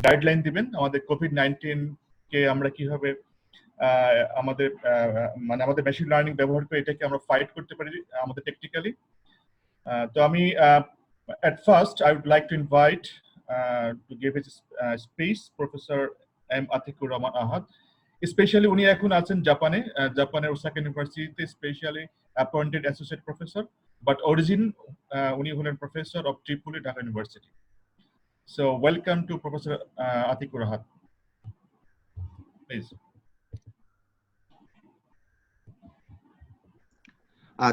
Guideline দিবেন আমাদের COVID-19 কে আমরা কিভাবে আমাদের মানে আমাদের মেশিন লার্নিং ব্যবহার করে এটাকে আমরা ফাইট করতে পারি আমাদের টেকনিক্যালি। তো আমি at first I would like to invite to give his speech Professor M. Atikur Rahman Ahad. Especially উনি এখন আছেন জাপানের ওসাকা ইউনিভার্সিটিতে specially appointed associate professor, but origin উনি হলেন professor of Tripoli Dhaka university. So welcome to Professor Atikur Ahad. Please.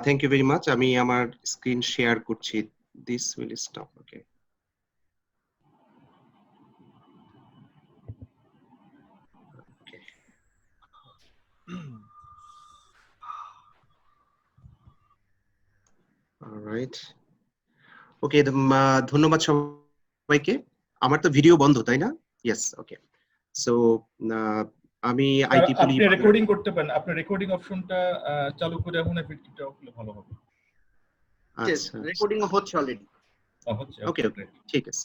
Thank you very much. আমি আমার screen share করছি। This will stop. Okay. Okay. All right. Okay. ধন্যবাদ সবাইকে। আমার তো video বন্ধ তাই না? Yes. Okay. So আমি আপনি রেকর্ডিং করতে পারেন, আপনার রেকর্ডিং অপশনটা চালু করে এখন ভিডিওটা করলে ভালো হবে। আচ্ছা, রেকর্ডিং হচ্ছে অলরেডি। হচ্ছে। ওকে ওকে, ঠিক আছে।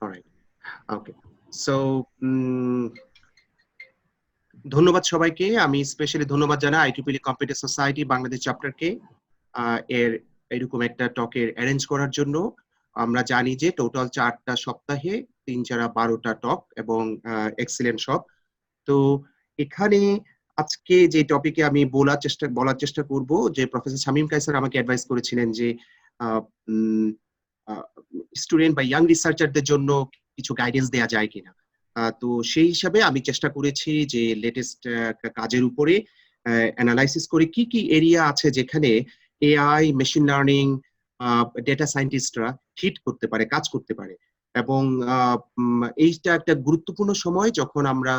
অলরাইট, ওকে। সো ধন্যবাদ সবাইকে। আমি স্পেশালি ধন্যবাদ জানাই IEEE কম্পিউটার সোসাইটি বাংলাদেশ চ্যাপ্টারকে এর এরকম একটা টকের অ্যারেঞ্জ করার জন্য। আমরা জানি যে টোটাল 4টা সপ্তাহে 3-12টা টক এবং এক্সিলেন্ট সব। তো এখানে আজকে যে টপিকে আমি বলার চেষ্টা করব, যে প্রফেসর শামীম কায়সার আমাকে অ্যাডভাইস করেছিলেন যে স্টুডেন্ট বা ইয়াং রিসার্চারদের জন্য কিছু গাইডেন্স দেওয়া যায় কিনা। তো সেই হিসাবে আমি চেষ্টা করেছি যে লেটেস্ট কাজের উপরে অ্যানালাইসিস করে কি কি এরিয়া আছে যেখানে এআই, মেশিন লার্নিং, ডেটা সায়েন্টিস্টরা হিট করতে পারে, কাজ করতে পারে। এবং এইটা একটা গুরুত্বপূর্ণ সময় যখন আমরা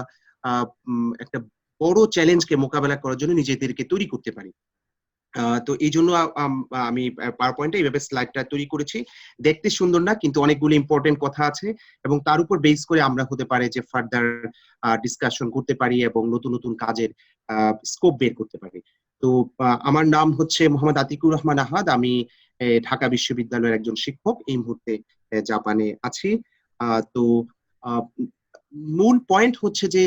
একটা বড় চ্যালেঞ্জকে মোকাবেলা করার জন্য নিজেদেরকে তৈরি করতে পারি। তো এই জন্য আমি পাওয়ার পয়েন্টে এইভাবে স্লাইডটা তৈরি করেছি। দেখতে সুন্দর না, কিন্তু অনেকগুলো ইম্পর্টেন্ট কথা আছে এবং তার উপর বেস করে আমরা হতে পারে যে ফার্দার ডিসকাশন করতে পারি এবং নতুন নতুন কাজের স্কোপ বের করতে পারি। তো আমার নাম হচ্ছে মোহাম্মদ আতিকুর রহমান আহাদ। আমি ঢাকা বিশ্ববিদ্যালয়ের একজন শিক্ষক, এই মুহূর্তে জাপানে আছি। তো মূল পয়েন্ট হচ্ছে যে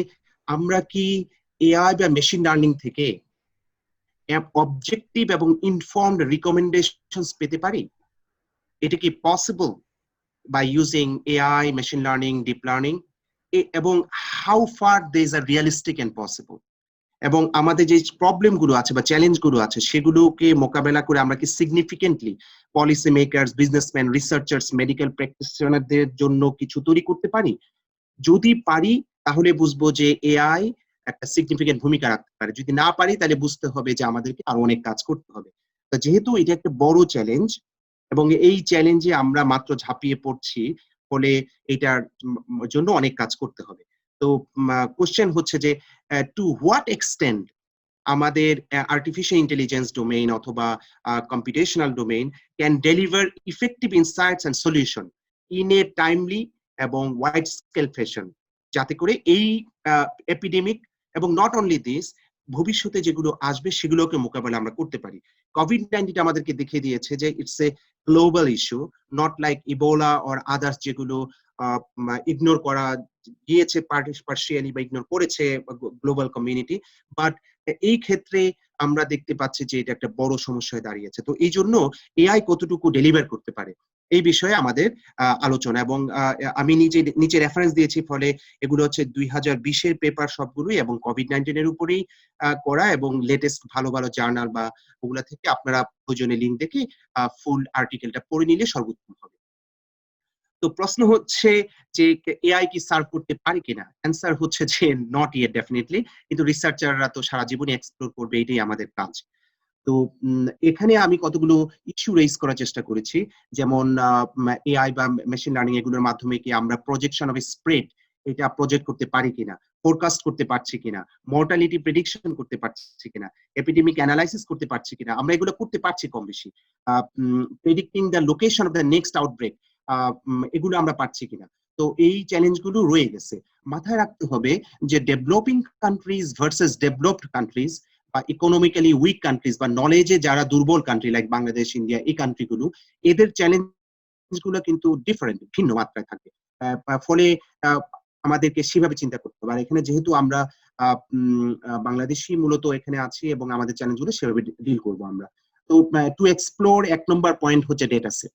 আমরা কি এআই বা মেশিন লার্নিং থেকে অবজেক্টিভ এবং ইনফর্মড রিকমেন্ডেশনস পেতে পারি? এটা কি possible by using AI, machine learning, deep learning? এবং how far this are realistic and possible? এবং আমাদের যে প্রবলেম গুলো আছে বা চ্যালেঞ্জ গুলো আছে সেগুলোকে মোকাবেলা করে আমরা কি significantly policy makers, businessman, researchers, medical প্র্যাকটিশনারদের জন্য কিছু তৈরি করতে পারি? যদি পারি তাহলে বুঝবো যে এআই একটা সিগনিফিকেন্ট ভূমিকা রাখতে পারে। যদি না পারি তাহলে বুঝতে হবে যে আমাদেরকে আরো অনেক কাজ করতে হবে। তো যেহেতু এটা একটা বড় চ্যালেঞ্জ এবং এই চ্যালেঞ্জে আমরা মাত্র ঝাঁপিয়ে পড়ছি, ফলে এটার জন্য অনেক কাজ করতে হবে। তো কোশ্চেন হচ্ছে যে টু হোয়াট এক্সটেন্ট আমাদের আর্টিফিশিয়াল ইন্টেলিজেন্স ডোমেইন অথবা computational domain can deliver effective insights and solution in a timely এবং ওয়াইড স্কেল ফ্যাশন, যাতে করে এই এপিডেমিক এবং নট অনলি দিস, ভবিষ্যতে যেগুলো আসবে সেগুলোকে মোকাবেলা আমরা করতে পারি। কোভিড-19 আমাদেরকে দেখিয়ে দিয়েছে যে it's a global issue, not like Ebola or others যেগুলো ইগনোর করা গিয়েছে পার্শিয়ালি বা ইগনোর করেছে গ্লোবাল কমিউনিটি। বাট এই ক্ষেত্রে আমরা দেখতে পাচ্ছি যে এটা একটা বড় সমস্যায় দাঁড়িয়েছে। তো এই জন্য এআই কতটুকু ডেলিভার করতে পারে এই বিষয়ে আমাদের আলোচনা। এবং আমি নিচে রেফারেন্স দিয়েছি, ফলে এগুলো হচ্ছে 2020-এর পেপার সবগুলোই এবং কোভিড-19 এর উপরেই করা, এবং লেটেস্ট ভালো ভালো জার্নাল বা ওগুলা থেকে আপনারা প্রয়োজনীয় লিঙ্ক দেখে ফুল আর্টিকেলটা পড়ে নিলে সর্বোত্তম হবে। তো প্রশ্ন হচ্ছে যে এআই কি সার্ভ করতে পারে কিনা? অ্যান্সার হচ্ছে যে নট ইয়েট ডেফিনেটলি, কিন্তু রিসার্চাররা তো সারা জীবনে এক্সপ্লোর করবে, এটাই আমাদের কাজ। তো এখানে আমি কতগুলো ইস্যু রেজ করার চেষ্টা করেছি, যেমন এআই বা মেশিন লার্নিং এগুলোর মাধ্যমে কি আমরা প্রজেকশন অফ স্প্রেড এটা প্রজেক্ট করতে পারি কিনা, ফোরকাস্ট করতে পারছি কিনা, মর্টালিটি প্রেডিকশন করতে পারছি কিনা, এপিডেমিক অ্যানালাইসিস করতে পারছি কিনা। আমরা এগুলো করতে পারছি কম বেশি। Predicting the location of the next outbreak, এগুলো আমরা পারছি কিনা। তো এই চ্যালেঞ্জগুলো রয়ে গেছে। মাথায় রাখতে হবে যে developing countries versus developed countries বা ইকোনমিক্যালি উইক কান্ট্রিজ বা নলেজে যারা দুর্বল কান্ট্রি লাইক বাংলাদেশ, ইন্ডিয়া, এই কান্ট্রিগুলো, এদের চ্যালেঞ্জগুলো কিন্তু ডিফারেন্ট, ভিন্ন মাত্রায় থাকে। ফলে আমাদেরকে সেভাবে চিন্তা করতে হবে। আর এখানে যেহেতু আমরা বাংলাদেশি মূলত এখানে আছি এবং আমাদের চ্যালেঞ্জগুলো সেভাবে ডিল করবো আমরা। তো টু এক্সপ্লোর 1 নম্বর পয়েন্ট হচ্ছে ডেটা সেট।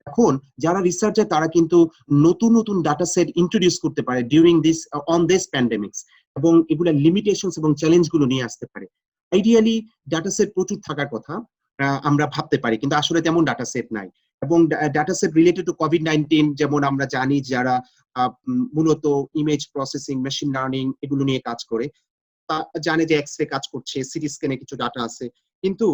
এখন যারা রিসার্চার তারা কিন্তু নতুন নতুন ডাটা সেট ইন্ট্রোডিউস করতে পারে ডিউরিং দিস অন দিস প্যান্ডেমিক্স, এবং এগুলা লিমিটেশনস এবং চ্যালেঞ্জ গুলো নিয়ে আসতে পারে। আইডিয়ালি ডাটা সেট প্রচুর থাকার কথা আমরা ভাবতে পারি, কিন্তু আসলে তেমন ডাটা সেট নাই। এবং data set related to COVID-19, যেমন আমরা জানি যারা মূলত ইমেজ প্রসেসিং, মেশিন লার্নিং এগুলো নিয়ে কাজ করে, তা জানে যে এক্স রে কাজ করছে, সিটি স্ক্যানে কিছু ডাটা আছে, কিন্তু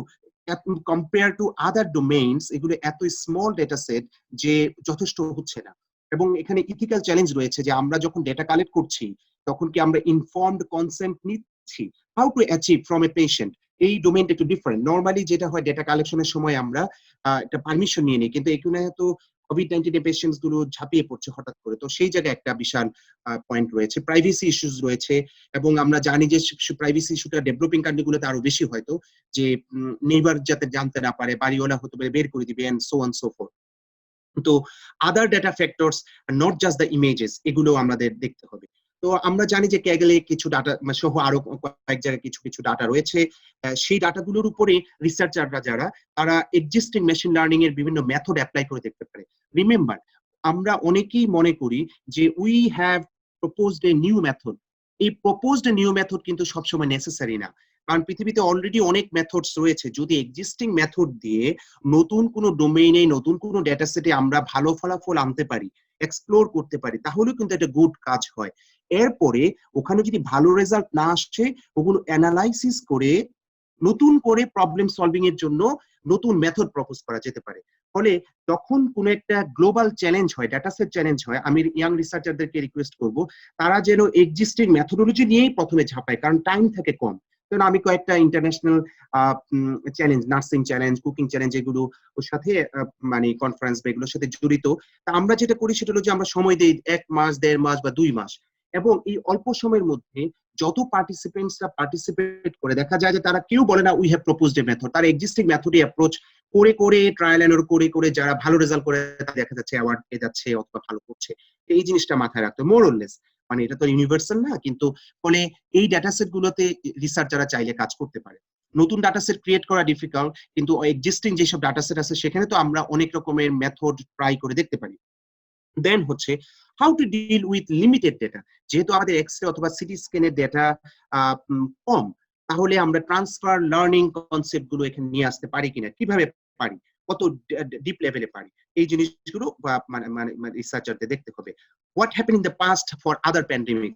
কম্পেয়ার টু আদার ডোমেইনস এগুলো এত স্মল ডেটা সেট যে যথেষ্ট হচ্ছে না। এবং এখানে ইথিক্যাল চ্যালেঞ্জ রয়েছে যে আমরা যখন ডেটা কালেক্ট করছি তখন কি আমরা ইনফর্মড কনসেন্ট নিচ্ছি, how to achieve from a patient. এই ডোমেইনটা একটু ডিফারেন্ট। নর্মালি যেটা হয় ডেটা কালেকশনের সময় আমরা একটা পারমিশন নিয়ে নিই, কিন্তু এখানে তো কোভিড-19 এর পেশেন্টস গুলো ঝাঁপিয়ে পড়ছে হঠাৎ করে, তো সেই জায়গায় একটা বিশাল পয়েন্ট রয়েছে, প্রাইভেসি ইস্যুস রয়েছে। এবং আমরা জানি যে প্রাইভেসি ইস্যুটা ডেভেলপিং কান্ট্রিগুলোতে আরো বেশি হয়তো, যে নেইবার যাতে জানতে না পারে, বাড়িওয়ালা হতে পারে বের করে দিবে, and so on so forth. তো other data factors, not just the images, এগুলো আমাদের দেখতে হবে। তো আমরা জানি যে ক্যাগলে কিছু ডাটা সহ আরো কয়েক জায়গায় কিছু কিছু ডাটা রয়েছে। সেই ডাটাগুলোর উপরে রিসার্চাররা যারা তারা এক্সিস্টিং মেশিন লার্নিং এর বিভিন্ন মেথড অ্যাপ্লাই করে দেখতে পারে। রিমেম্বার, আমরা অনেকেই মনে করি যে we have proposed a new method. এই প্রপোজড এ নিউ মেথড কিন্তু সবসময় নেসেসারি না, কারণ পৃথিবীতে অলরেডি অনেক মেথডস রয়েছে। যদি এক্সিস্টিং মেথড দিয়ে নতুন কোনো ডোমেইনে, নতুন কোনো ডেটা সেটে আমরা ভালো ফলাফল আনতে পারি, এক্সপ্লোর করতে পারি, তাহলেও কিন্তু একটা গুড কাজ হয়। এরপরে ওখানে যদি ভালো রেজাল্ট না আসছে, ওগুলো অ্যানালাইসিস করে নতুন করে প্রবলেম সলভিং এর জন্য নতুন মেথড প্রপোজ করা যেতে পারে। ফলে তখন কোন একটা গ্লোবাল চ্যালেঞ্জ হয়, ডেটা সেট চ্যালেঞ্জ হয়, আমি ইয়াং রিসার্চারদেরকে রিকোয়েস্ট করব তারা যেন এক্সিস্টিং মেথোডোলজি নিয়েই প্রথমে ঝাঁপায়, কারণ টাইম থাকে কম। কারণ আমি কয়েকটা international challenge, nursing challenge, cooking challenge, এগুলো ওর সাথে মানে কনফারেন্স বা এগুলোর সাথে জড়িত। তা আমরা যেটা করি সেটা হলো যে আমরা সময় দিই 1 মাস, 1.5 মাস বা 2 মাস, এবং এই অল্প সময়ের মধ্যে যত পার্টিসিপেন্টসরা পার্টিসিপেট করে দেখা যায় যে তারা কেউ বলে না we have proposed A method, তারা এক্সিস্টিং মেথডে অ্যাপ্রোচ করে করে ট্রায়াল এন্ড করে করে যারা ভালো রেজাল্ট করে দেখা যাচ্ছে অ্যাওয়ার্ড পেয়ে যাচ্ছে অথবা ভালো করছে। এই জিনিসটা মাথায় রাখতে মোর অর লেস, মানে এটা তো ইউনিভার্সাল না, কিন্তু ফলে এই ডাটা সেট গুলোতে রিসার্চাররা চাইলে কাজ করতে পারে। নতুন ডাটা সেট ক্রিয়েট করা ডিফিকাল্ট, কিন্তু এক্সিস্টিং যেসব ডাটা সেট আছে সেখানে তো আমরা অনেক রকমের মেথড ট্রাই করে দেখতে পারি। দেন হচ্ছে how to deal with limited data. যেহেতু আমাদের এক্সরে অথবা সিটি স্ক্যানের ডেটা কম, তাহলে আমরা ট্রান্সফার লার্নিং কনসেপ্ট গুলো এখানে নিয়ে আসতে পারি কিনা, কিভাবে পারি, কত ডিপ লেভেলে পারি, এই জিনিসগুলো মানে মানে রিসার্চারদের দেখতে হবে। What happen in the past for other pandemic,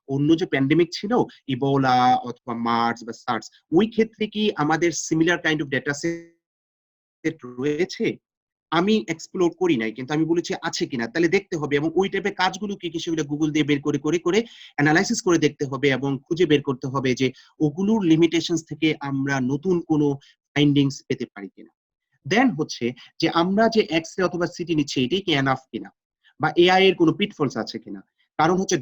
অন্য যে প্যান্ডেমিক ছিল ইবোলা অথবা মার্স বা সার্স, ওই ক্ষেত্রে কি আমাদের similar kind of data set রয়েছে? আমি এক্সপ্লোর করি নাই, কিন্তু আমি বলেছি আছে কিনা, তাহলে দেখতে হবে। এবং ওই টাইপের কাজগুলো কি কি সেগুলো গুগল দিয়ে বের করে করে করে অ্যানালাইসিস করে দেখতে হবে এবং খুঁজে বের করতে হবে যে ওগুলোর লিমিটেশনস থেকে আমরা নতুন কোনো ফাইন্ডিংস পেতে পারি কিনা। দেন হচ্ছে যে আমরা যে এক্সরে অথবা সিটি নিচ্ছি এটাই কি এনাফ কিনা, বা এআই এর কোনো পিটফলস আছে কিনা। কারণ হচ্ছে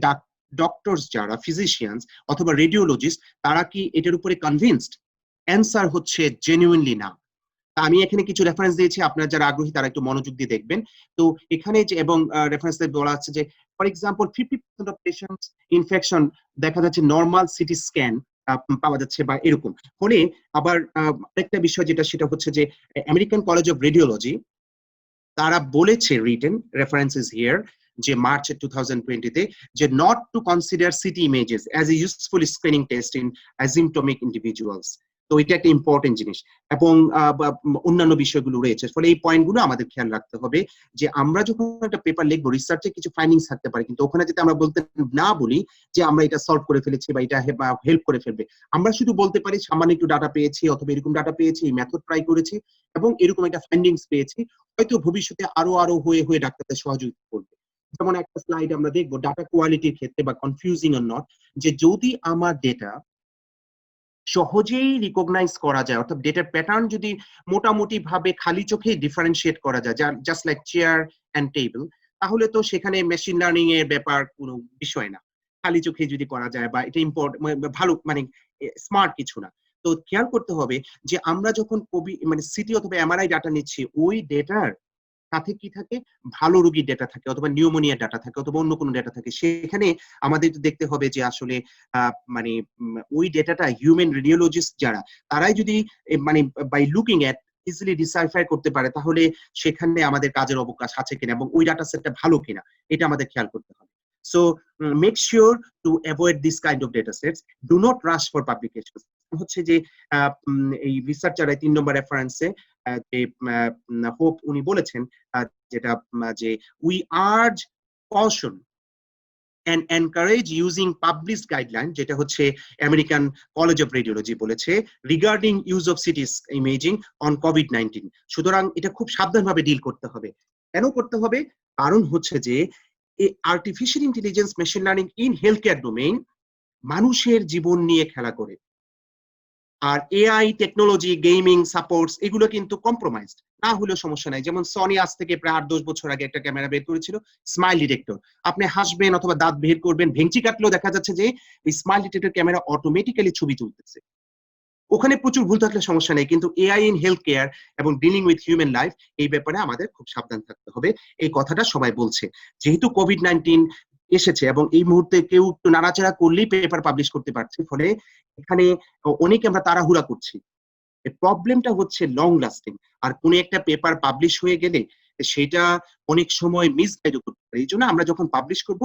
ডক্টরস যারা ফিজিশিয়ানস অথবা রেডিওলজিস্ট তারা কি এটার উপরে কনভিন্সড? অ্যান্সার হচ্ছে জেনুইনলি না। আমি এখানে কিছু রেফারেন্স দিয়েছি, আপনারা যারা আগ্রহী তারা একটু মনোযোগ দিয়ে দেখবেন। তো এখানে যে এবং রেফারেন্সে বলা আছে যে for example 50% of patients infection দেখা যাচ্ছে নরমাল সিটি স্ক্যান পাওয়া যাচ্ছে বা এরকম। ফলে আবার আরেকটা বিষয় যেটা সেটা হচ্ছে যে আমেরিকান কলেজ অফ রেডিওলজি তারা বলেছে, রিটেন রেফারেন্সেস হিয়ার, যে মার্চ 2020 তে, যে not to consider CT images as a useful screening test in asymptomatic individuals. তো এটা একটা ইম্পর্টেন্ট জিনিস, এবং অন্যান্য বিষয়গুলো রয়েছে। ফলে এই পয়েন্টগুলো আমাদের খেয়াল রাখতে হবে যে আমরা যখন একটা পেপার লিখবো, রিসার্চে কিছু ফাইন্ডিংস থাকতে পারে, কিন্তু ওখানে যদি আমরা বলতে না বলি যে আমরা এটা সলভ করে ফেলেছি বা এটা হেল্প করে ফেলবে, আমরা শুধু বলতে পারি সামান্য একটু ডাটা পেয়েছি অথবা এরকম ডাটা পেয়েছি, এই মেথড ট্রাই করেছি এবং এরকম একটা ফাইন্ডিংস পেয়েছি, হয়তো ভবিষ্যতে আরো আরো হয়ে হয়ে ডাক্তারদের সহযোগিতা করবে। যেমন একটা স্লাইড আমরা দেখবো ডাটা কোয়ালিটির ক্ষেত্রে বা কনফিউজিং অর নট, যে যদি আমার ডেটা সহজেই রিকগনাইজ করা যায়, অর্থাৎ ডেটার প্যাটার্ন যদি মোটামুটি ভাবে খালি চোখে ডিফারেন্সিয়েট করা যায়, just like chair and table, তাহলে তো সেখানে মেশিন লার্নিং এর ব্যাপার কোনো বিষয় না। খালি চোখে যদি করা যায় বা এটা ভালো মানে স্মার্ট কিছু না। তো খেয়াল করতে হবে যে আমরা যখন সিটি অথবা এমআরআই ডাটা নিচ্ছি, ওই ডেটার সাথে কি থাকে, ভালো রোগীর ডেটা থাকে অথবা নিউমোনিয়া ডাটা থাকে অথবা অন্য কোনো ডেটা থাকে, সেখানে আমাদের দেখতে হবে যে আসলে মানে ওই ডেটাটা হিউম্যান রেডিওলজিস্ট যারা, তারাই যদি মানে by looking at easily decipher করতে পারে, তাহলে সেখানে আমাদের কাজের অবকাশ আছে কিনা এবং ওই ডাটা সেটটা ভালো কিনা এটা আমাদের খেয়াল করতে হবে। So make sure to avoid this kind of data sets, do not rush for publication. হচ্ছে যে এই রিসার্চার 3 নম্বর রেফারেন্সে যে হোপ উনি বলেছেন যেটা যে we urge caution and encourage using published guideline, যেটা হচ্ছে আমেরিকান কলেজ অফ রেডিওলজি বলেছে, regarding use of city imaging on COVID-19. সুতরাং এটা খুব সাবধানভাবে ডিল করতে হবে। কেন করতে হবে? কারণ হচ্ছে যে artificial intelligence machine learning in health care domain মানুষের জীবন নিয়ে খেলা করে। আর এআই টেকনোলজি, গেমিং, সাপোর্টস এগুলো কিন্তু কম্প্রোমাইজড না হলেও সমস্যা নাই। যেমন সনি আজ থেকে প্রায় 8-10 বছর আগে একটা ক্যামেরা বের করেছিল, স্মাইল ডিটেক্টর। আপনি হাসবেন অথবা দাঁত বের করবেন, ভেঙচি কাটলেও দেখা যাচ্ছে যে এই স্মাইল ডিটেক্টর ক্যামেরা অটোমেটিক্যালি ছবি তুলতেছে। ওখানে প্রচুর ভুল থাকলে সমস্যা নেই, কিন্তু এআই ইন হেলথ কেয়ার এবং ডিলিং উইথ হিউম্যান লাইফ এই ব্যাপারে আমাদের খুব সাবধান থাকতে হবে। এই কথাটা সবাই বলছে। যেহেতু কোভিড-19 এসেছে এবং এই মুহূর্তে কেউ একটু নাড়াচাড়া করলেই পেপার পাবলিশ করতে পারছে, ফলে এখানে অনেকে আমরা তাড়াহুড়া করছি। প্রবলেমটা হচ্ছে লং লাস্টিং। আর কোন একটা পেপার পাবলিশ হয়ে গেলে সেটা অনেক সময় মিসগাইড করতে পারে। এই জন্য আমরা যখন পাবলিশ করব,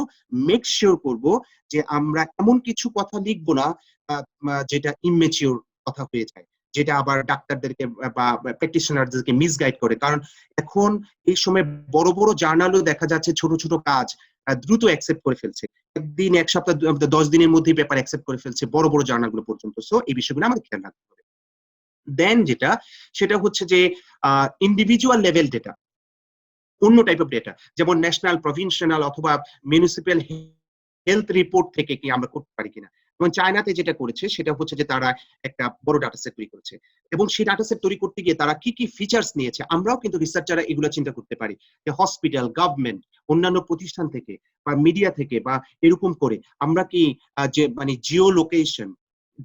মেক শিওর করব যে আমরা এমন কিছু কথা লিখবো না যেটা ইমেচিওর কথা হয়ে যায়, যেটা আবার ডাক্তারদেরকে বা প্র্যাকটিশনারদেরকে মিসগাইড করে। কারণ এখন এই সময় বড় বড় জার্নালও দেখা যাচ্ছে ছোট ছোট কাজ দ্রুত অ্যাকসেপ্ট করে ফেলছে। একদিন, এক সপ্তাহ, 10 দিনের মধ্যেই পেপার অ্যাকসেপ্ট করে ফেলছে বড় বড় জার্নালগুলো পর্যন্ত। সো এই বিষয়গুলো আমাদের খেয়াল রাখতে হবে। দেন যেটা, সেটা হচ্ছে যে ইন্ডিভিজুয়াল লেভেল ডেটা, অন্য টাইপ অফ ডেটা, যেমন ন্যাশনাল, প্রভিনশনাল অথবা মিউনিসিপ্যাল হেলথ রিপোর্ট থেকে কি আমরা করতে পারি কিনা। এবং চায়নাতে যেটা করেছে সেটা হচ্ছে যে তারা একটা বড় ডাটা সেট তৈরি করেছে এবং সেই ডাটা সেট তৈরি করতে গিয়ে তারা কি কি ফিচার্স নিয়েছে, আমরাও কিন্তু রিসার্চাররা এগুলো চিন্তা করতে পারি যে হসপিটাল, গভর্নমেন্ট, অন্যান্য প্রতিষ্ঠান থেকে বা মিডিয়া থেকে বা এরকম করে আমরা কি যে মানে জিও লোকেশন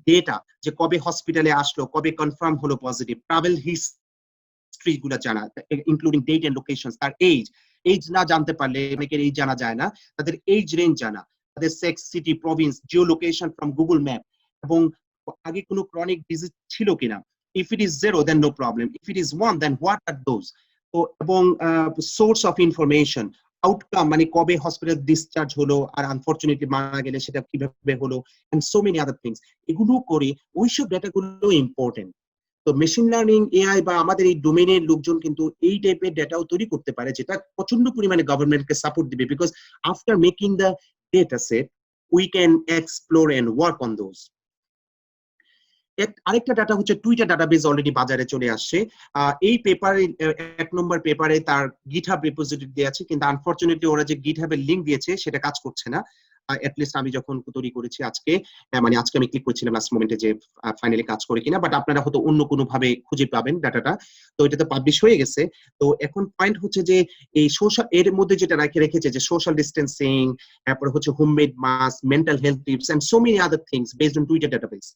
ডেটা, যে কবে হসপিটালে আসলো, কবে কনফার্ম হলো পজিটিভ, ট্রাভেল হিস্ট্রি গুলো জানা, ইনক্লুডিং ডেট এন্ড লোকেশন, তার এজ না জানতে পারলে অনেকের এজ জানা যায় না, তাদের এজ রেঞ্জ জানা, তাদের sex, city, province, geo location from Google map, এবং আগে কোনো ক্রনিক ডিজিজ ছিল কিনা। If it is 0 then no problem, if it is 1 then what are those. তো এবং সোর্স অফ ইনফরমেশন, আউটকাম, মানে কবে হসপিটাল ডিসচার্জ হলো আর আনফরচুনেটলি মারা গেলে সেটা কিভাবে হলো, and so many other things. এগুলো করে ওইসব ডেটাগুলো ইম্পর্টেন্ট। তো মেশিন লার্নিং, এআই বা আমাদের এই ডোমেইনের লোকজন কিন্তু এই টাইপের ডেটাও তৈরি করতে পারে, যেটা প্রচন্ড পরিমাণে গভর্নমেন্টকে সাপোর্ট দিবে, because after making the data set we can explore and work on those. আরেকটা ডাটা হচ্ছে টুইটার ডাটাবেস, অলরেডি বাজারে চলে আসছে। এই পেপারে 1 নম্বর পেপারে তার গিটহাব রিপোজিটরি দেওয়া আছে, কিন্তু আনফরচুনেটলি ওরা যে গিটহাবের লিংক দিয়েছে সেটা কাজ করছে না। এটলিস্ট আমি যখন তৈরি করেছি আজকে, মানে আজকে আমি ক্লিক করেছিলাম লাস্ট মোমেন্টে যে ফাইনালি কাজ করে কিনা, বাট আপনারা হয়তো অন্য কোনো ভাবে খুঁজে পাবেন ডাটাটা। তো এটা তো পাবলিশ হয়ে গেছে। তো এখন পয়েন্ট হচ্ছে যে এই সোশ্যাল, এর মধ্যে যেটা রেখেছে যে সোশ্যাল ডিস্টেন্সিং, তারপরে হচ্ছে homemade mask, mental health tips and so many other things based on Twitter database.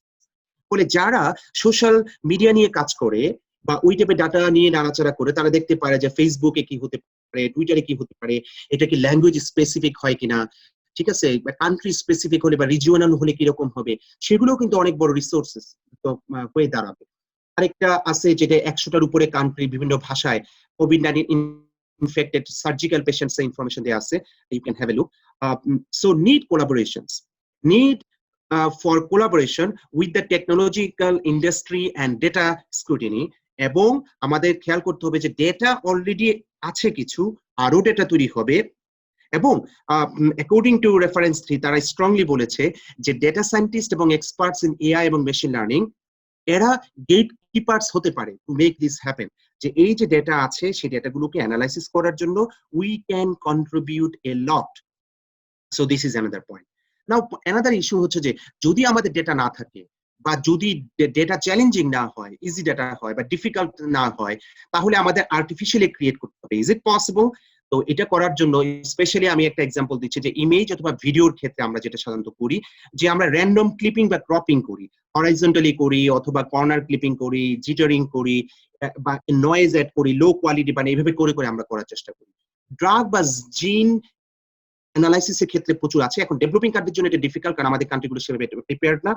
ফলে যারা সোশ্যাল মিডিয়া নিয়ে কাজ করে বা ওই টাইপের ডাটা নিয়ে নাড়াচাড়া করে, তারা দেখতে পারে যে ফেসবুকে কি হতে পারে, টুইটারে কি হতে পারে, এটা কি ল্যাঙ্গুয়েজ স্পেসিফিক হয় কিনা, ঠিক আছে, বা কান্ট্রি স্পেসিফিক হলে বা রিজিওনাল হলে কিরকম হবে, সেগুলো কিন্তু অনেক বড় রিসোর্সেস হয়ে দাঁড়াবে। আরেকটা আছে যেটা 100টার উপরে কান্ট্রি, বিভিন্ন ভাষায় কোভিড-19 ইনফেক্টেড সার্জিক্যাল পেশেন্টস এর ইনফরমেশন দেয়া আছে, you can have a look. So need collaborations, need for collaboration with the technological industry and data scrutiny, এবং আমাদের খেয়াল করতে হবে যে ডেটা অলরেডি আছে কিছু, আরো ডেটা তৈরি হবে। এবং অ্যাকর্ডিং টু রেফারেন্স 3 তারা স্ট্রংলি বলেছে যে ডেটা সায়েন্টিস্ট এবং এক্সপার্টস ইন এআই এবং মেশিন লার্নিং এরা গেট কিপার্স হতে পারে টু মেক দিস হ্যাপেন। যে এই যে ডেটা আছে সেই ডেটাগুলোকে অ্যানালাইসিস করার জন্য we can contribute A lot. So this is another point. Now another issue হচ্ছে যে যদি আমাদের ডেটা না থাকে বা যদি ডেটা চ্যালেঞ্জিং না হয়, ইজি ডেটা হয় বা ডিফিকাল্ট না হয়, তাহলে আমাদের আর্টিফিশিয়ালি ক্রিয়েট করতে হবে। Is it possible? তো এটা করার জন্য স্পেশালি আমি একটা এক্সাম্পল দিচ্ছি যে ইমেজ অথবা ভিডিওর ক্ষেত্রে আমরা যেটা সাধারণত করি, যে আমরা র্যান্ডম ক্লিপিং বা ক্রপিং করি, হরাইজন্টালি করি অথবা কর্নার ক্লিপিং করি, জিটারিং করি, বা নয়েজ অ্যাড করি, লো কোয়ালিটি বানাই, এইভাবে করে করে আমরা করার চেষ্টা করি। ড্রাগ বা জিন অ্যানালাইসিসের ক্ষেত্রে প্রচুর আছে। এখন ডেভেলপিং কান্ট্রির জন্য এটা ডিফিকাল্ট, কারণ আমাদের কান্ট্রিগুলো সেভাবে প্রিপেয়ার্ড না।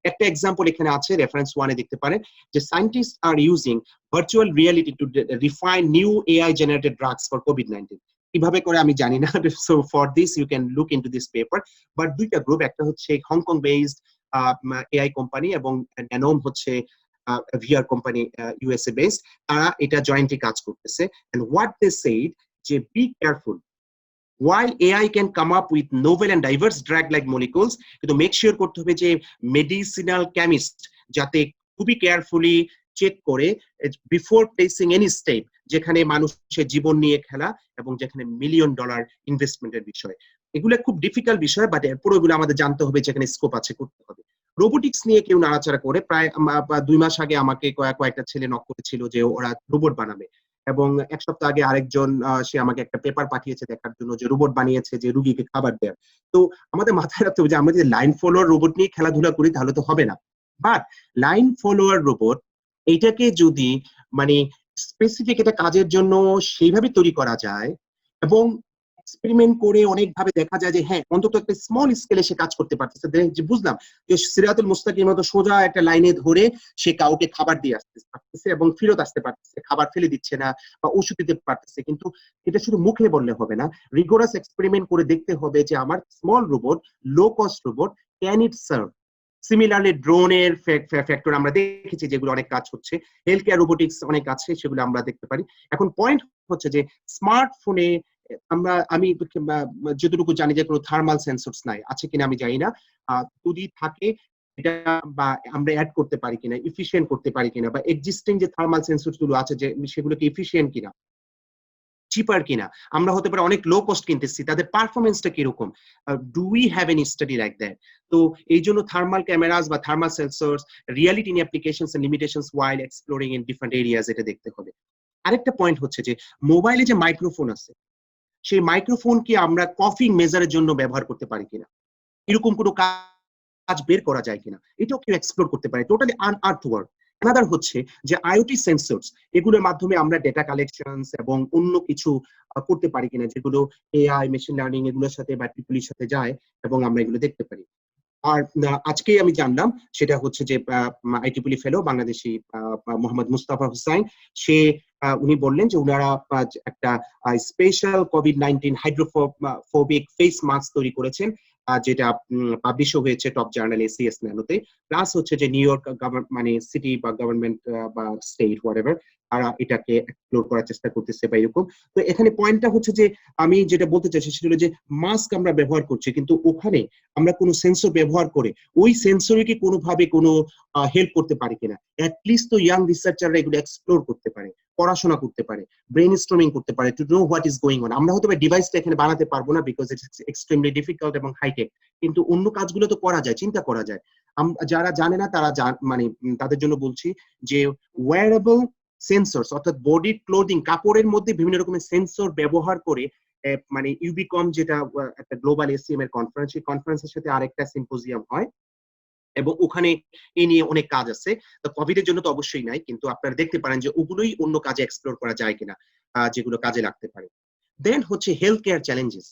একটা এক্সাম্পল এখানে আছে, রেফারেন্স 1 এ দেখতে পারেন যে scientist are using virtual reality to refine new AI generated drugs for কোভিড-19। কিভাবে করে আমি জানি না, so for this you can look into this paper. But দুইটা গ্রুপ, একটা হচ্ছে হংকং বেসড এআই কোম্পানি এবং ন্যানোম হচ্ছে ভিআর কোম্পানি ইউএসএ বেসড, তারা এটা জয়েন্টলি কাজ করতেছে। এন্ড হোয়াট দে সেড যে be careful, while AI can come up with novel and diverse drug-like molecules, কিন্তু make sure করতে হবে যে medicinal chemist যাতে খুবই কেয়ারফুলি চেক করে বিফোর প্লেসিং এনি স্টেপ, যেখানে মানুষের জীবন নিয়ে খেলা এবং যেখানে $1 মিলিয়ন ইনভেস্টমেন্টের বিষয়। এগুলো খুব ডিফিকাল্ট বিষয়, বাট এরপর এগুলো আমাদের জানতে হবে, যেখানে স্কোপ আছে করতে হবে। রোবোটিক্স নিয়ে কেউ নাড়াচাড়া করে, প্রায় 2 মাস আগে আমাকে কয়েকটা ছেলে নক করেছিল যে ওরা রোবট বানাবে, এবং 1 সপ্তাহ আগে আরেকজন সে আমাকে একটা পেপার পাঠিয়েছে দেখার জন্য যে রোবট বানিয়েছে যে রোগীকে খাবার দেয়। তো আমাদের মাথায় রাখতে হবে যে আমরা যদি লাইন ফলোয়ার রোবট নিয়ে খেলাধুলা করি তাহলে তো হবে না। বাট লাইন ফলোয়ার রোবট এইটাকে যদি মানে স্পেসিফিক একটা কাজের জন্য সেইভাবে তৈরি করা যায় এবং এক্সপেরিমেন্ট করে অনেকভাবে দেখা যায় যে হ্যাঁ অন্তত একটা স্মল স্কেলে সে কাজ করতে পারতেছে, যে বুঝলাম যে সিরাতুল মুস্তাকিমের মতো সোজা একটা লাইনে ধরে সে কাউকে খাবার দিয়ে আসতে পারতেছে এবং ফেরত আসতে পারতেছে, খাবার ফেলে দিচ্ছে না বা ওষুধ দিতে পারতেছে। কিন্তু এটা শুধু মুখে বললে হবে না, রিগোরাস এক্সপেরিমেন্ট করে দেখতে হবে যে আমার small robot, low cost robot, can it serve. Similarly ড্রোনের ফ্যাক্টর আমরা দেখেছি যেগুলো অনেক কাজ হচ্ছে, হেলথ কেয়ার রোবোটিক্স অনেক আছে, সেগুলো আমরা দেখতে পারি। এখন পয়েন্ট হচ্ছে যে স্মার্টফোনে আমি যতটুকু জানি যে কোনো থার্মাল সেন্সরস নাই, আছে কিনা আমি জানি না, যদি থাকে এটা বা আমরা অ্যাড করতে পারি কিনা, এফিশিয়েন্ট করতে পারি কিনা, বা এক্সিস্টিং যে থার্মাল সেন্সরস গুলো আছে যে সেগুলো কি এফিশিয়েন্ট কিনা, চিপার কিনা, আমরা হতে পারে অনেক লো কস্ট কিনতেছি, তাদের পারফরমেন্সটা কিরকম, do we have any study like that. তো এই জন্য থার্মাল ক্যামেরাস বা thermal sensors, reality in applications and limitations while exploring in different areas, এটা দেখতে হবে। আরেকটা পয়েন্ট হচ্ছে যে মোবাইলে যে মাইক্রোফোন আছে, সেই মাইক্রোফোন কি আমরা কফিং মেজারের জন্য ব্যবহার করতে পারি কিনা, এরকম কোনো কাজ বের করা যায় কিনা, এটাও কেউ এক্সপ্লোর করতে পারে। টোটালি আনআর্থওয়ার্ড। অ্যানাদার হচ্ছে যে আইওটি সেন্সরস, এগুলোর মাধ্যমে আমরা ডেটা কালেকশনস এবং অন্য কিছু করতে পারি কিনা, যেগুলো এআই মেশিন লার্নিং এগুলোর সাথে বা ট্রিপলির সাথে যায়, এবং আমরা এগুলো দেখতে পারি। আর আজকে আমি জানলাম সেটা হচ্ছে যে আইটিপিলি ফেলো বাংলাদেশি মোহাম্মদ মুস্তাফা হুসাইন, সে উনি বললেন যে উনারা একটা special COVID-19 hydrophobic face mask তৈরি করেছেন, যেটা পাবলিশ হয়েছে টপ জার্নাল এসিএস ন্যানোতে। প্লাস হচ্ছে যে নিউ ইয়র্ক মানে সিটি বা গভর্নমেন্ট বা স্টেট হোয়াটএভার, তারা এটাকে এক্সপ্লোর করার চেষ্টা করতেছে বা এরকম। তো এখানে পয়েন্টটা হচ্ছে যে আমি যেটা বলতে চাইছি সেটা হলো যে মাস্ক আমরা ব্যবহার করছি, কিন্তু ওখানে আমরা কোনো সেন্সর ব্যবহার করে ওই সেন্সরকে কোনোভাবে কোনো হেল্প করতে পারি কিনা, অ্যাটলিস্ট তো ইয়াং রিসার্চাররা এগুলো এক্সপ্লোর করতে পারে, পড়াশোনা করতে পারে, ব্রেন স্টর্মিং করতে পারে to know what is going on. আমরা হয়তো ডিভাইসটা এখানে বানাতে পারবো না বিকজ ইটস এক্সট্রিমলি ডিফিকাল্ট এবং হাইটেক, কিন্তু অন্য কাজগুলো তো করা যায়, চিন্তা করা যায়। যারা জানে না তারা মানে তাদের জন্য বলছি যে ওয়্যারেবল সেন্সরস, অর্থাৎ বডি ক্লোদিং, কাপড়ের মধ্যে বিভিন্ন রকমের সেন্সর ব্যবহার করে, মানে ইউবিকম যেটা একটা গ্লোবাল এসিএম এর কনফারেন্স, সেই কনফারেন্সের সাথে আরেকটা সিম্পোজিয়াম হয় এবং ওখানে এই নিয়ে অনেক কাজ আছে। তো কোভিড এর জন্য তো অবশ্যই নাই, কিন্তু আপনারা দেখতে পারেন যে ওগুলোই অন্য কাজে এক্সপ্লোর করা যায় কিনা, যেগুলো কাজে লাগতে পারে। দেন হচ্ছে হেলথ কেয়ার চ্যালেঞ্জেস।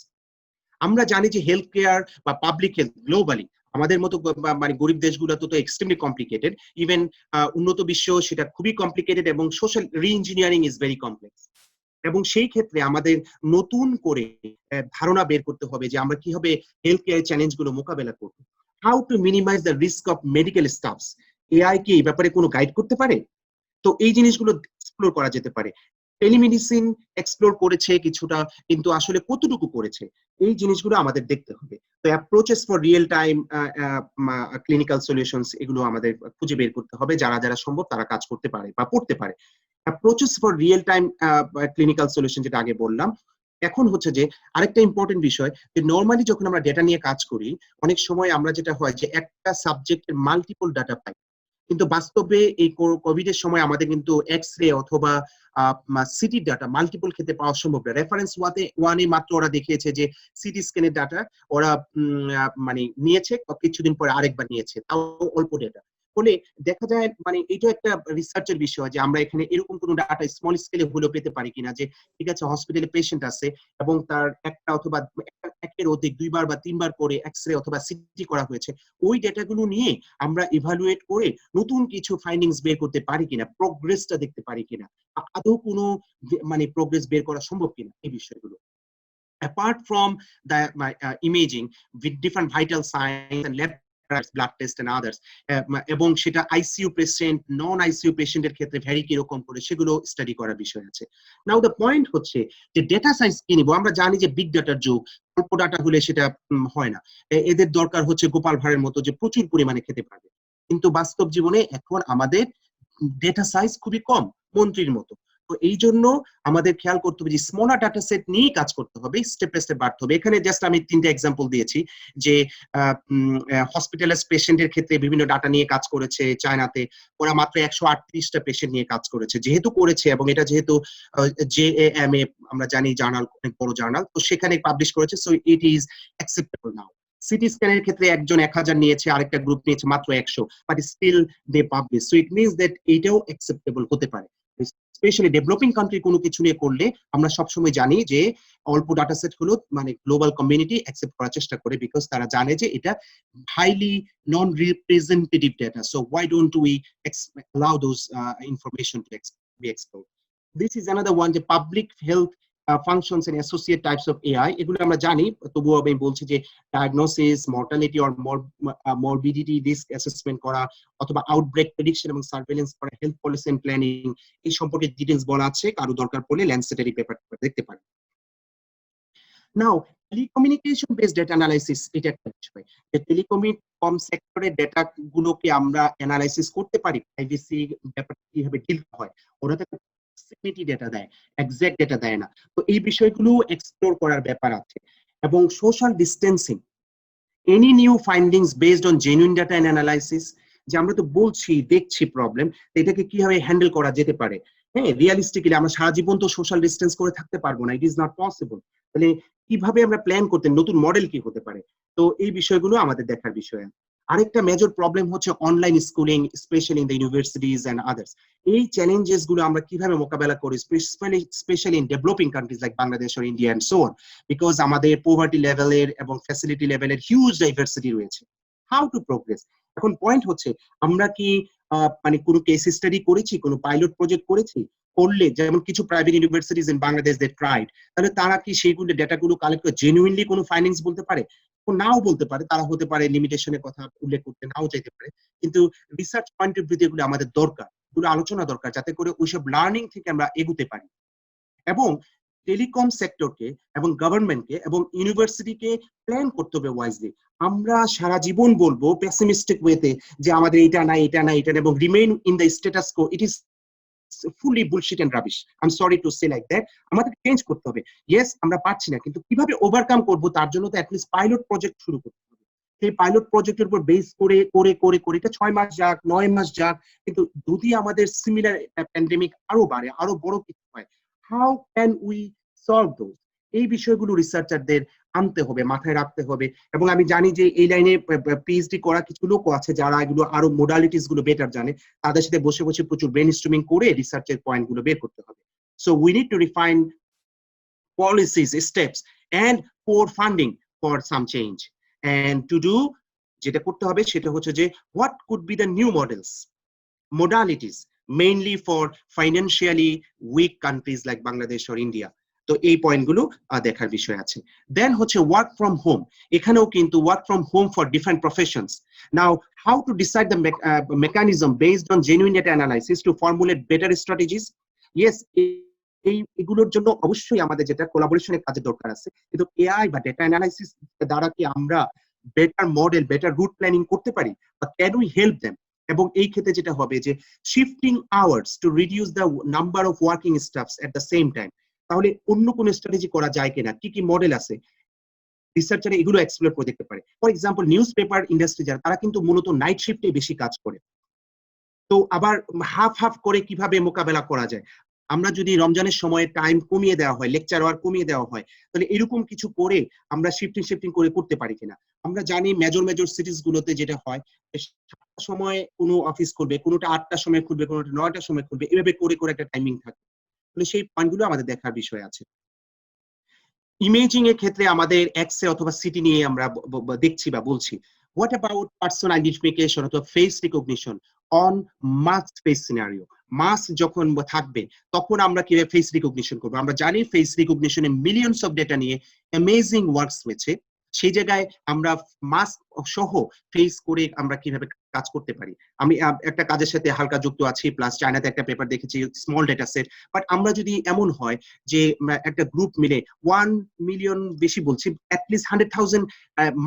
আমরা জানি যে হেলথ কেয়ার বা পাবলিক হেলথ গ্লোবালি আমাদের মতো মানে গরিব দেশগুলো তো এক্সট্রিমলি কমপ্লিকেটেড, ইভেন উন্নত বিশ্ব সেটা খুবই কমপ্লিকেটেড, এবং সোশ্যাল রি-ইঞ্জিনিয়ারিং ইজ ভেরি কমপ্লেক্স। এবং সেই ক্ষেত্রে আমাদের নতুন করে ধারণা বের করতে হবে যে আমরা কিভাবে হেলথ কেয়ার চ্যালেঞ্জ গুলো মোকাবেলা করব। How to minimize the risk of medical staffs. AI কি এই ব্যাপারে কোনো গাইড করতে পারে? তো এই জিনিসগুলো এক্সপ্লোর করা যেতে পারে। টেলিমেডিসিন এক্সপ্লোর করেছে কিছুটা, কিন্তু আসলে কতটুকু করেছে এই জিনিসগুলো আমাদের দেখতে হবে। তো approaches for real time clinical solutions, এগুলো আমাদের খুঁজে বের করতে হবে, যারা যারা সম্ভব তারা কাজ করতে পারে বা পড়তে পারে। Approaches for real time clinical solution যেটা আগে বললাম। এখন হচ্ছে যে আরেকটা ইম্পর্টেন্ট বিষয়, যে নর্মালি যখন আমরা ডেটা নিয়ে কাজ করি অনেক সময় আমরা যেটা হয় যে একটা সাবজেক্টের মাল্টিপল ডাটা পাই, কিন্তু বাস্তবে এই কোভিড এর সময় আমাদের কিন্তু এক্স রে অথবা সিটি ডাটা মাল্টিপল ক্ষেত্রে পাওয়া সম্ভব না। রেফারেন্স ওয়ানে মাত্র ওরা দেখিয়েছে যে সিটি স্ক্যানের ডাটা ওরা মানে নিয়েছে, কিছুদিন পরে আরেকবার নিয়েছে, তাও অল্প ডেটা। ফলে দেখা যায় মানে এটা একটা রিসার্চের বিষয় যে আমরা এখানে এরকম কোনো ডাটা স্মল স্কেলে হলেও পেতে পারি কিনা, যে ঠিক আছে হসপিটালে পেশেন্ট আছে এবং তার একটা অথবা একের অধিক 2বার বা 3বার করে এক্সরে অথবা সিটি করা হয়েছে, ওই ডেটাগুলো নিয়ে আমরা ইভালুয়েট করে নতুন কিছু ফাইন্ডিংস বের করতে পারি কিনা, প্রোগ্রেসটা দেখতে পারি কিনা, আদৌ কোনো মানে প্রোগ্রেস বের করা সম্ভব কিনা, এই বিষয়গুলো। Apart from the imaging with different vital signs and lab blood test and others, এবং সেটা আইসিইউ পেশেন্ট নন আইসিইউ পেশেন্টের ক্ষেত্রে ভ্যারি কিরকম করে সেগুলো স্টাডি করার বিষয় আছে। নাও দ্য পয়েন্ট হচ্ছে যে ডেটা সায়েন্স কি নিব, আমরা জানি যে বিগ ডাটার যুগ, অল্প ডাটা হলে সেটা হয় না, এদের দরকার হচ্ছে গোপাল ভাঁড়ের মতো যে প্রচুর পরিমাণে খেতে পারবে, কিন্তু বাস্তব জীবনে এখন আমাদের ডেটা সাইজ খুবই কম, মন্ত্রীর মতো। তো এই জন্য আমাদের খেয়াল করতে হবে যে স্মলার ডাটা সেট নিয়ে কাজ করতে হবে, স্টেপ বাই স্টেপ বাড়তে হবে। এখানে জাস্ট আমি 3টা এক্সাম্পল দিয়েছি যে হসপিটালাইজ পেশেন্টের ক্ষেত্রে বিভিন্ন ডাটা নিয়ে কাজ করেছে চায়নাতে, ওরা মাত্র 138টা পেশেন্ট নিয়ে কাজ করেছে, যেহেতু করেছে এবং এটা যেহেতু JAMA আমরা জানি জার্নাল, অনেক বড় জার্নাল, তো সেখানে পাবলিশ করেছে, so it is acceptable now. CT স্ক্যানের ক্ষেত্রে একজন 1000 নিয়েছে, আরেকটা গ্রুপ নিয়েছে মাত্র 100, but still they publish, so it means that এটাও অ্যাকসেপ্টেবল হতে পারে। স্পেশালি ডেভেলপিং কান্ট্রি কোনো কিছু নিয়ে করলে আমরা সবসময় জানি যে অল্প ডাটা সেট হলো মানে গ্লোবাল কমিউনিটি অ্যাকসেপ্ট করার চেষ্টা করে, বিকজ তারা জানে যে এটা highly non representative data, so why don't we allow those information to be explored. This is another one, যে public health functions and associate types of AI, এগুলো আমরা জানি, তবুও আমি বলছি যে diagnosis, mortality or morbidity risk assessment করা, অথবা আউটব্রেক প্রেডিকশন এবং সার্ভেইলেন্স করা, হেলথ পলিসি এন্ড প্ল্যানিং, এই সম্পর্কে ডিটেইলস বলা আছে, কারো দরকার পড়লে ল্যান্সেটের পেপার দেখতে পারেন। নাও টেলিকমিউনিকেশন বেসড ডেটা অ্যানালাইসিস, এটা একটা বিষয় যে টেলিকম সেক্টরের ডেটা গুলোকে আমরা অ্যানালাইসিস করতে পারি, প্রাইভেসি ব্যাপারটা কিভাবে ডিল হয়, ওরা তো প্রক্সিমিটি ডেটা দেয়, এক্সাক্ট ডেটা দেয় না, তো এই বিষয়গুলো এক্সপ্লোর করার ব্যাপার আছে। এবং social distancing, any new findings based on genuine data and analysis, যে আমরা তো বলছি দেখছি প্রবলেম, এটাকে কিভাবে হ্যান্ডেল করা যেতে পারে। হ্যাঁ, রিয়ালিস্টিক্যালি আমরা সারা জীবন তো সোশ্যাল ডিস্টেন্স করে থাকতে পারবো না, ইট ইজ নট পসিবল। তাহলে কিভাবে আমরা প্ল্যান করতে, নতুন মডেল কি হতে পারে, তো এই বিষয়গুলো আমাদের দেখার বিষয়। আরেকটা মেজর প্রবলেম হচ্ছে online schooling, specially in the universities and others. এই চ্যালেঞ্জেস গুলো আমরা কিভাবে মোকাবেলা করি, specially in developing countries like Bangladesh or India and so on, because আমাদের পভার্টি লেভেলের এবং ফ্যাসিলিটি লেভেলের হিউজ ডাইভার্সিটি রয়েছে। How to progress? এখন পয়েন্ট হচ্ছে আমরা কি মানে কোনো কেস স্টাডি করেছি, কোনো পাইলট প্রজেক্ট করেছি, করলে যেমন কিছু private universities in Bangladesh they tried, তাহলে তারা কি সেইগুলো ডেটাগুলো কালেক্ট করে জেনুইনলি কোনো ফাইন্ডিংস বলতে পারে? নাও বলতে পারে, তারা হতে পারে লিমিটেশনের কথা উল্লেখ করতে নাও চাইতে পারে, কিন্তু রিসার্চ পয়েন্ট অফ ভিউ এগুলো আমাদের দরকার, এগুলো আলোচনা দরকার, যাতে করে ওইসব লার্নিং থেকে আমরা এগুতে পারি। এবং টেলিকম সেক্টরকে এবং গভর্নমেন্টকে এবং ইউনিভার্সিটিকে প্ল্যান করতে হবে ওয়াইজলি। আমরা সারা জীবন বলবো পেসিমিস্টিক ওয়েতে যে আমাদের এটা নাই এটা নাই এটা, এবং remain in the status co, it is fully bullshit and rubbish. I'm sorry to say like that. আমাদের চেঞ্জ করতে হবে। ইয়েস, আমরা পারছি না, কিন্তু কিভাবে ওভারকাম করব তার জন্য তো অ্যাটলিস্ট পাইলট প্রজেক্ট শুরু করতে হবে। সেই পাইলট প্রজেক্টের উপর বেস করে করে করে করে এটা 6 মাস যাক, 9 মাস যাক, কিন্তু যদি আমাদের সিমিলার প্যান্ডেমিক আরো বাড়ে, আরো বড় কিছু হয়, how can we solve those? এই বিষয়গুলো রিসার্চারদের আনতে হবে, মাথায় রাখতে হবে। এবং আমি জানি যে এই লাইনে পিএইচডি করা কিছু লোকও আছে যারা এগুলো আরো মোডালিটিস গুলো বেটার জানে, তাদের সাথে বসে বসে প্রচুর ব্রেইনস্টর্মিং করে রিসার্চের পয়েন্ট গুলো বের করতে হবে। So we need to refine policies, steps, and for funding for some change. And to do, যেটা করতে হবে সেটা হচ্ছে যে what could be the new modalities, mainly for financially weak countries like Bangladesh or India. তো এই পয়েন্টগুলো দেখার বিষয় আছে। দেন হচ্ছে ওয়ার্ক ফ্রম হোম, এখানেও কিন্তু work from home for different professions. Now how to decide the mechanism based on genuine data analysis to formulate better strategies? Yes, এগুলোর জন্য অবশ্যই আমাদের যেটা কোলাবোরেশনের কাজে দরকার আছে, কিন্তু এআই বা ডেটা অ্যানালাইসিস দ্বারা কি আমরা better model, better route planning করতে পারি, বা ক্যান উই হেল্প দেম? এবং এই ক্ষেত্রে যেটা হবে যে shifting hours to reduce the number of working stuffs at the same time, তাহলে অন্য কোন স্ট্র্যাটেজি করা যায় কিনা, কি কি মডেল আছে, রিসার্চারে এগুলো এক্সপ্লোর করে দেখতে পারে। For example news paper industry যারা, তারা কিন্তু মূলত নাইট শিফটে বেশি কাজ করে, তো আবার হাফ হাফ করে কিভাবে মোকাবেলা করা যায়। আমরা যদি রমজানের সময় টাইম কমিয়ে দেওয়া হয়, লেকচার আওয়ার কমিয়ে দেওয়া হয়, তাহলে এরকম কিছু করে আমরা শিফটিং করে করতে পারি কিনা। আমরা জানি মেজর সিটিজ গুলোতে যেটা হয়, 7টার সময় কোনো অফিস খুলবে, কোনোটা 8টার সময় খুলবে, কোনোটা 9টার সময় খুলবে, এভাবে করে একটা টাইমিং থাকে। তাহলে সেই পয়েন্টগুলো আমাদের দেখার বিষয় আছে। ইমেজিং এর ক্ষেত্রে আমাদের এক্স অথবা সিটি নিয়ে আমরা দেখছি বা বলছি। হোয়াট অ্যাবাউট পার্সন আইডেন্টিফিকেশন অথবা face recognition on mask face scenario? Mask যখন থাকবে তখন আমরা কিভাবে ফেস রিকগনিশন করবো? আমরা জানি ফেস রিকগনিশনে মিলিয়নস অফ ডেটা নিয়ে অ্যামেজিং ওয়ার্কস হয়েছে। সেই জায়গায় আমরা মাস্ক সহ ফেস করে আমরা কিভাবে কাজ করতে পারি? আমি একটা কাজের সাথে হালকা যুক্ত আছি, প্লাস চায়নাতে একটা পেপার দেখেছি, স্মল ডেটা সেট। বাট আমরা যদি এমন হয় যে একটা গ্রুপ মিলে 1 মিলিয়ন বেশি বলছি, অ্যাটলিস্ট 100,000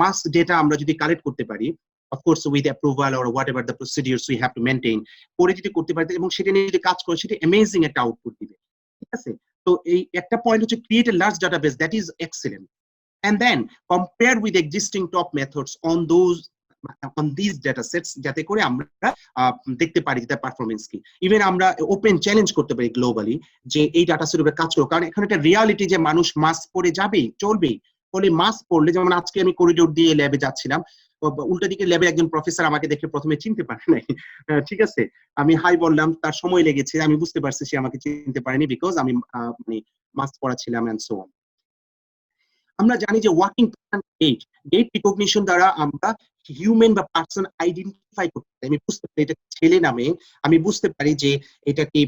মাস ডেটা আমরা যদি কালেক্ট করতে পারি, of course with approval or whatever the procedures we have to maintain, করে যদি করতে পারি এবং সেটা নিয়ে যদি কাজ করে, সেটা অ্যামেজিং একটা আউটপুট দিবে। ঠিক আছে? তো এই একটা পয়েন্ট হচ্ছে create a large database, that is excellent, and then compare with existing top methods on these data sets, যাতে করে আমরা দেখতে পারি তার পারফরমেন্স কি। ইভেন আমরা ওপেন চ্যালেঞ্জ করতে পারি গ্লোবালি যে এই ডাটা সেট উপরে কাজ করো, কারণ এখন একটা রিয়ালিটি যে মানুষ মাস্ক পরে যাবেই, চলবেই। ফলে মাস্ক পরলে, যেমন আজকে আমি করিডোর দিয়ে ল্যাবে যাচ্ছিলাম, উল্টা দিকে ল্যাবে একজন প্রফেসর আমাকে দেখে প্রথমে চিনতে পারে নাই। ঠিক আছে, আমি হাই বললাম, তার সময় লেগেছে, আমি বুঝতে পারছি সে আমাকে চিনতে পারেনি, বিকজ আমি মানে মাস্ক পরা ছিলাম এন্ড সো অন। আমরা জানি যে ওয়াকিং গেট রিকগনিশন দ্বারা আমরা হিউম্যান বা পার্সন আইডেন্টিফাই করতে পারি। আমি বুঝতে পারি এটা ছেলে নামে, আমি বুঝতে পারি যে এটা কি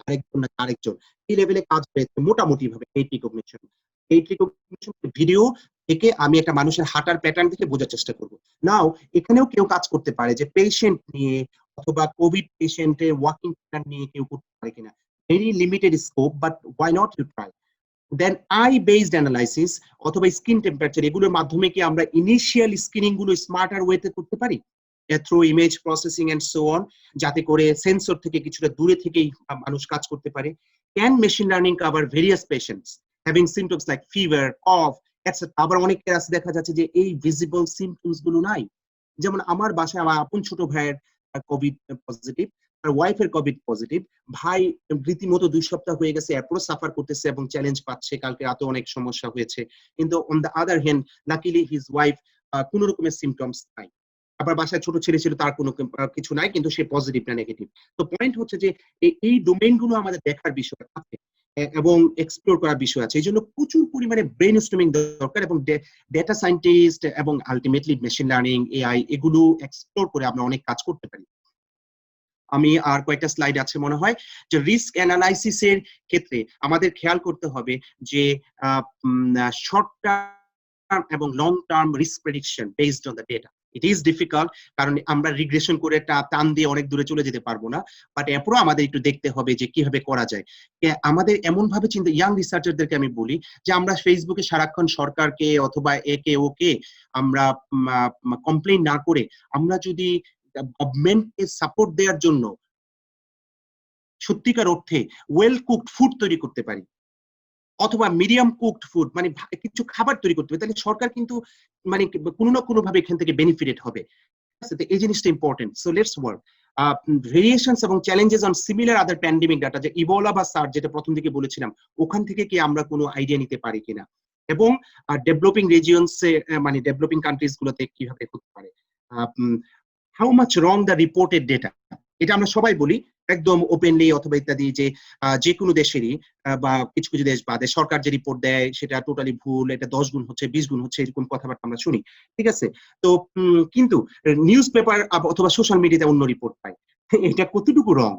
আরেকজন না আরেকজন। এই লেভেলে কাজ হয়েছে মোটামুটি ভাবে gait recognition. Gait recognition video থেকে আমি একটা মানুষের হাঁটার প্যাটার্ন দেখে বোঝার চেষ্টা করব। নাও এখানেও কেউ কাজ করতে পারে যে পেশেন্ট নিয়ে অথবা কোভিড পেশেন্টের ওয়াকিং প্যাটার্ন নিয়ে কেউ করতে পারে কিনা। Very limited scope, but why not you try. Then eye based analysis অথবা স্কিন টেম্পারেচার, এগুলোর মাধ্যমে কি আমরা ইনিশিয়াল স্ক্রিনিং গুলো স্মার্টার ওয়েতে করতে পারি, through image processing and so on, যাতে করে সেন্সর থেকে কিছুটা দূরে থেকেই মানুষ কাজ করতে পারে। Can machine learning cover various patients having symptoms like fever, cough etcetera? আবার অনেকের কাছে দেখা যাচ্ছে যে এই ভিজিবল সিমটমস গুলো নাই। যেমন আমার বাসায় আমার আপন ছোট ভাইয়ের কোভিড পজিটিভ, তার ওয়াইফের কোভিড পজিটিভ, ভাই রীতিমতো 2 সপ্তাহ হয়ে গেছে, এরপরও সাফার করতেছে এবং চ্যালেঞ্জ পাচ্ছে, কালকে রাতে অনেক সমস্যা হয়েছে। কিন্তু on the other hand luckily his wife কোন রকমের সিমটমস নাই। আবার বাসায় ছোট ছেলে ছিল, তার কোনো কিছু নাই, কিন্তু সে পজিটিভ না নেগেটিভ। তো পয়েন্ট হচ্ছে যে এই ডোমেইন গুলো আমাদের দেখার বিষয় আছে এবং এক্সপ্লোর করার বিষয় আছে। এই জন্য প্রচুর পরিমাণে ব্রেন স্টর্মিং দরকার এবং ডেটা সায়েন্টিস্ট এবং আলটিমেটলি মেশিন লার্নিং, এআই, এগুলো এক্সপ্লোর করে আমরা অনেক কাজ করতে পারি। আমি আর কয়েকটা স্লাইড আছে মনে হয়, যে রিস্ক অ্যানালাইসিস এর ক্ষেত্রে আমাদের খেয়াল করতে হবে যে শর্ট টার্ম এবং long term risk prediction based on the data. It is difficult, কারণ আমরা রিগ্রেশন করে টান দিয়ে অনেক দূরে চলে যেতে পারবো না, বাট এরপরও আমাদের একটু দেখতে হবে যে কিভাবে করা যায়। আমাদের এমন ভাবে চিন্তা, ইয়াং রিসার্চারদেরকে আমি বলি যে আমরা ফেসবুকে সারাক্ষণ সরকারকে অথবা একে ওকে আমরা কমপ্লেইন না করে, আমরা যদি গভর্নমেন্টকে সাপোর্ট দেওয়ার জন্য সত্যিকার অর্থে ওয়েল কুকড ফুড তৈরি করতে পারি অথবা মিডিয়াম কুকড ফুড, মানে কিছু খাবার তৈরি করতে পারি, তাহলে সরকার কিন্তু মানে কোনো না কোনো ভাবে এখান থেকে বেনিফিটেড হবে। এই জিনিসটা important. So let's work variations এবং challenges on similar other pandemic data, যে ইবোলা বা সার্স যেটা প্রথম দিকে বলেছিলাম, ওখান থেকে কি আমরা কোনো আইডিয়া নিতে পারি কিনা, এবং ডেভেলপিং রিজিয়নসে মানে ডেভেলপিং কান্ট্রিজ গুলোতে কিভাবে হতে পারে। How much wrong the reported data, এটা আমরা সবাই বলি একদম ওপেনলি অথবা ইত্যাদি, যে যে কোনো দেশেরই বা কিছু কিছু দেশ বাদে সরকার যে রিপোর্ট দেয় সেটা টোটালি ভুল, এটা 10 গুণ হচ্ছে, 20 গুণ হচ্ছে, এরকম কথাবার্তা আমরা শুনি। ঠিক আছে, তো কিন্তু নিউজ পেপার অথবা সোশ্যাল মিডিয়াতে অন্য রিপোর্ট পাই, এটা কতটুকু রং?